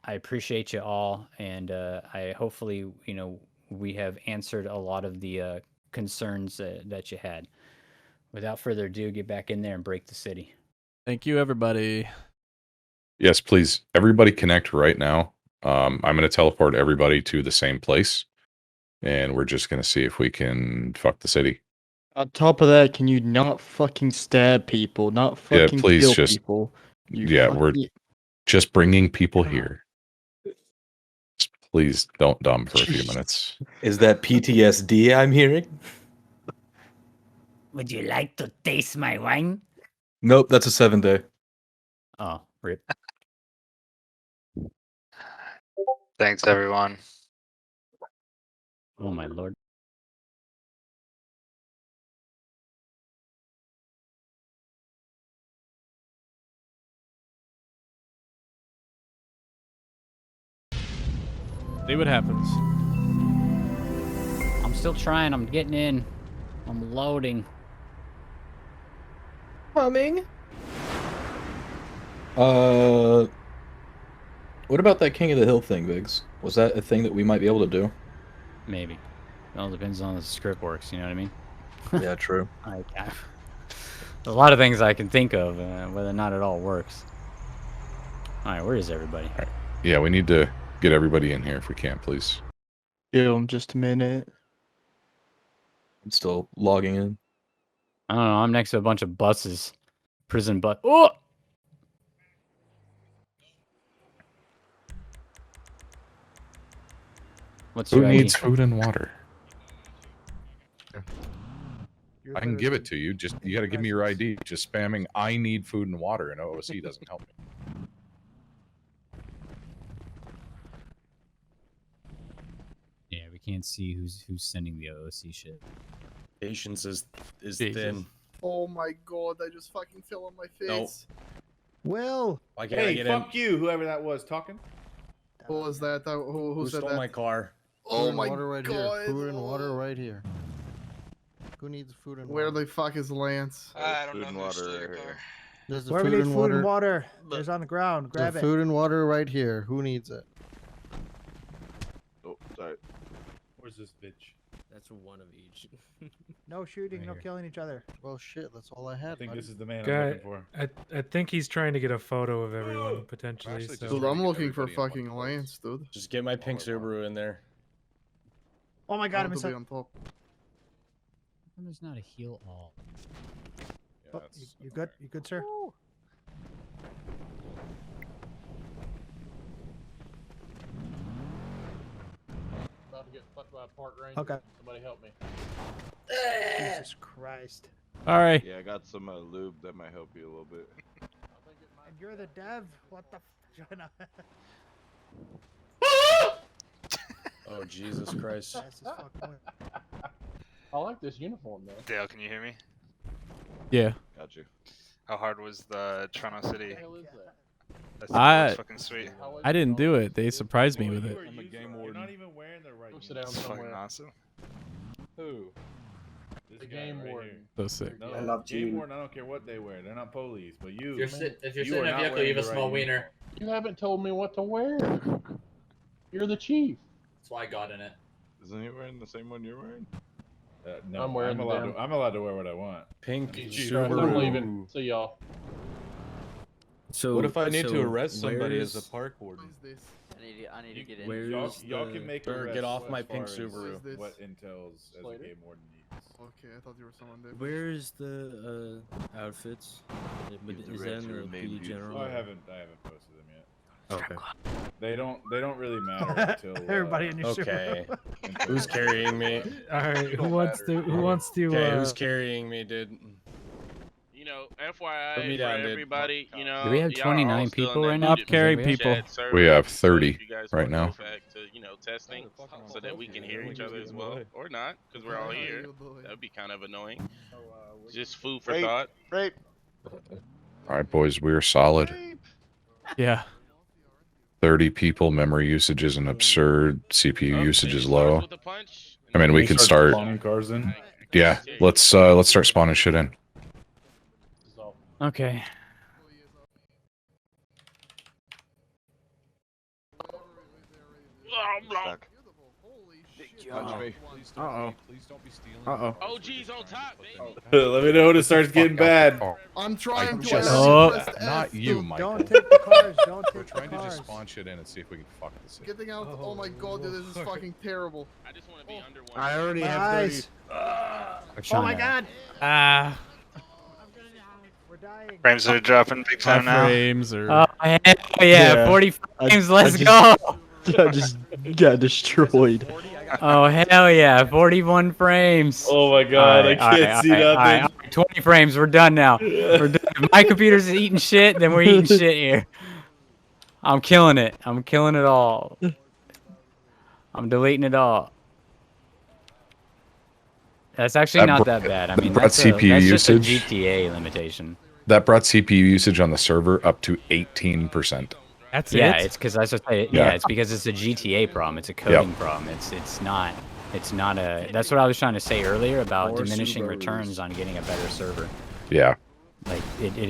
I appreciate you all, and I hopefully, we have answered a lot of the concerns that you had. Without further ado, get back in there and break the city. Thank you, everybody. Yes, please. Everybody connect right now. I'm going to teleport everybody to the same place, and we're just going to see if we can fuck the city. On top of that, can you not fucking stab people? Not Yeah, fucking please kill just- people? You yeah, we're fucking- just bringing people here. Just please don't dumb for a few minutes. Is that PTSD I'm hearing? Would you like to taste my wine? Nope, that's a 7-day. Oh, rip. Thanks, everyone. Oh my lord. See what happens. I'm still trying. I'm getting in. I'm loading. Coming. What about that King of the Hill thing, Biggs? Was that a thing that we might be able to do? Maybe. It all depends on the script works. You know what I mean? Yeah, true. There's a lot of things I can think of, whether or not it all works. All right, where is everybody? All right. Yeah, we need to get everybody in here if we can, please. Give him just a minute. I'm still logging in. I don't know. I'm next to a bunch of buses. Prison bus. Oh! What's Who your ID? needs food and water? I can give it to you. Just you got to give me your ID. Just spamming "I need food and water" in OOC doesn't help me. Yeah, we can't see who's sending the OOC shit. Patience is Jesus. thin. Oh my god, I just fucking fell on my face. Nope. Will. Why can't I Hey, get fuck in? you, whoever that was talking. What was that? Who Who said stole that? my car? Oh Food my and water right god. here. Food and water right here. Who needs food and Where water? the fuck is Lance? I don't know who stole your car. There's the Whoever food needs and food water. and water, there's on the ground. Grab the it. food and water right here. Who needs it? Oh, sorry. Where's this bitch? That's one of each. No shooting, Right no here. killing each other. Well, shit. That's all I had. I think buddy. this is the man I'm Guy, looking for. I think he's trying to get a photo of everyone potentially. actually So. just Dude, trying to I'm get looking for everybody in one fucking place. Lance, dude. Just get my pink Subaru in there. Oh my I god, I'm want to be inside. on top. There's not a heal all. Yeah, Oh, that's you good? You good, sir? About to get fucked by a park ranger. Okay. Somebody help me. Jesus Christ. All right. Yeah, I got some lube that might help you a little bit. And you're the dev? What the f? Oh Jesus Christ! This is fucking weird. I like this uniform, though. Dale, can you hear me? Yeah. Got you. How hard was the Trono City? What the hell is that? That's fucking sweet. I didn't do it. They surprised me with it. I'm a game warden. You're not even wearing the right. Go sit down It's fucking somewhere. awesome. Who? This The guy game right warden. here. So sick. No, I love game you. warden. I don't care what they wear. They're not police, but you. If you're sitting in a vehicle, you have a small wiener. You haven't told me what to wear. You're the chief. That's why I got in it. Isn't he wearing the same one you're wearing? No, I'm wearing allowed them. to. I'm allowed to wear what I want. Pink I'm Subaru. leaving. See y'all. So What if I need to so arrest somebody where as a is- park What warden? is this? I need to get in. Where's Y'all the- can make or arrests get off my as pink far as Subaru. this? What entails as Slater? a game warden needs. Okay, I thought you were someone different. Where's the outfits? But Use the is red that in to the remain PD beautiful. general? Oh, I haven't posted them yet. Okay. They don't really matter until Everybody in your Okay. until- Who's carrying me? All right, who don't wants matter. to? Who wants to? Okay, who's carrying me, dude? You know, FYI Put me for down, dude. everybody, you know, Do we have y'all are all 29 still in people that right now? Stop muted carrying Is that people. chat server, We have so if 30 you guys right wanna now. go back to, testing so that we can hear each other as well, or not, because we're all here. That would be kind of annoying. Just food for Rape. thought. Rape. All right, boys, we're solid. Yeah. 30 people. Memory usage is an absurd. CPU Oh, usage maybe is starts low. with a punch. I mean, we could start. spawning cars in. Yeah, let's start spawning shit in. Okay. Uh-oh. Please don't be stealing. Uh-oh. OG's on top, baby. Let me know when it starts getting bad. I'm trying to. Just, pressed not F. you, Dude, Michael. Don't take the cars. Don't We're take the trying to cars. just spawn shit in and see if we can fuck this in. Getting out. Oh my god, dude, this is fucking terrible. I just want to be under one. I already have Guys. 30. Oh my god. Ah. We're dying. Frames are dropping big time now. frames or Oh, hell yeah. Yeah. 40 frames. I Let's just- go. I just got destroyed. Oh, hell yeah. 41 frames. Oh my god, I Alright, can't see alright, nothing. 20 frames. We're done now. We're done. If my computer's eating shit, then we're eating shit here. I'm killing it. I'm killing it all. I'm deleting it all. That's actually That not brought- that bad. I mean, brought that's, CPU that's just a usage. GTA limitation. That brought CPU usage on the server up to 18%. that's Yeah, it. it's because I just say, Yeah. yeah, it's because it's a GTA problem. It's a coding problem. It's not a. That's what I was trying to say earlier about More diminishing Subarus. returns on getting a better server. Yeah. Like it doesn't.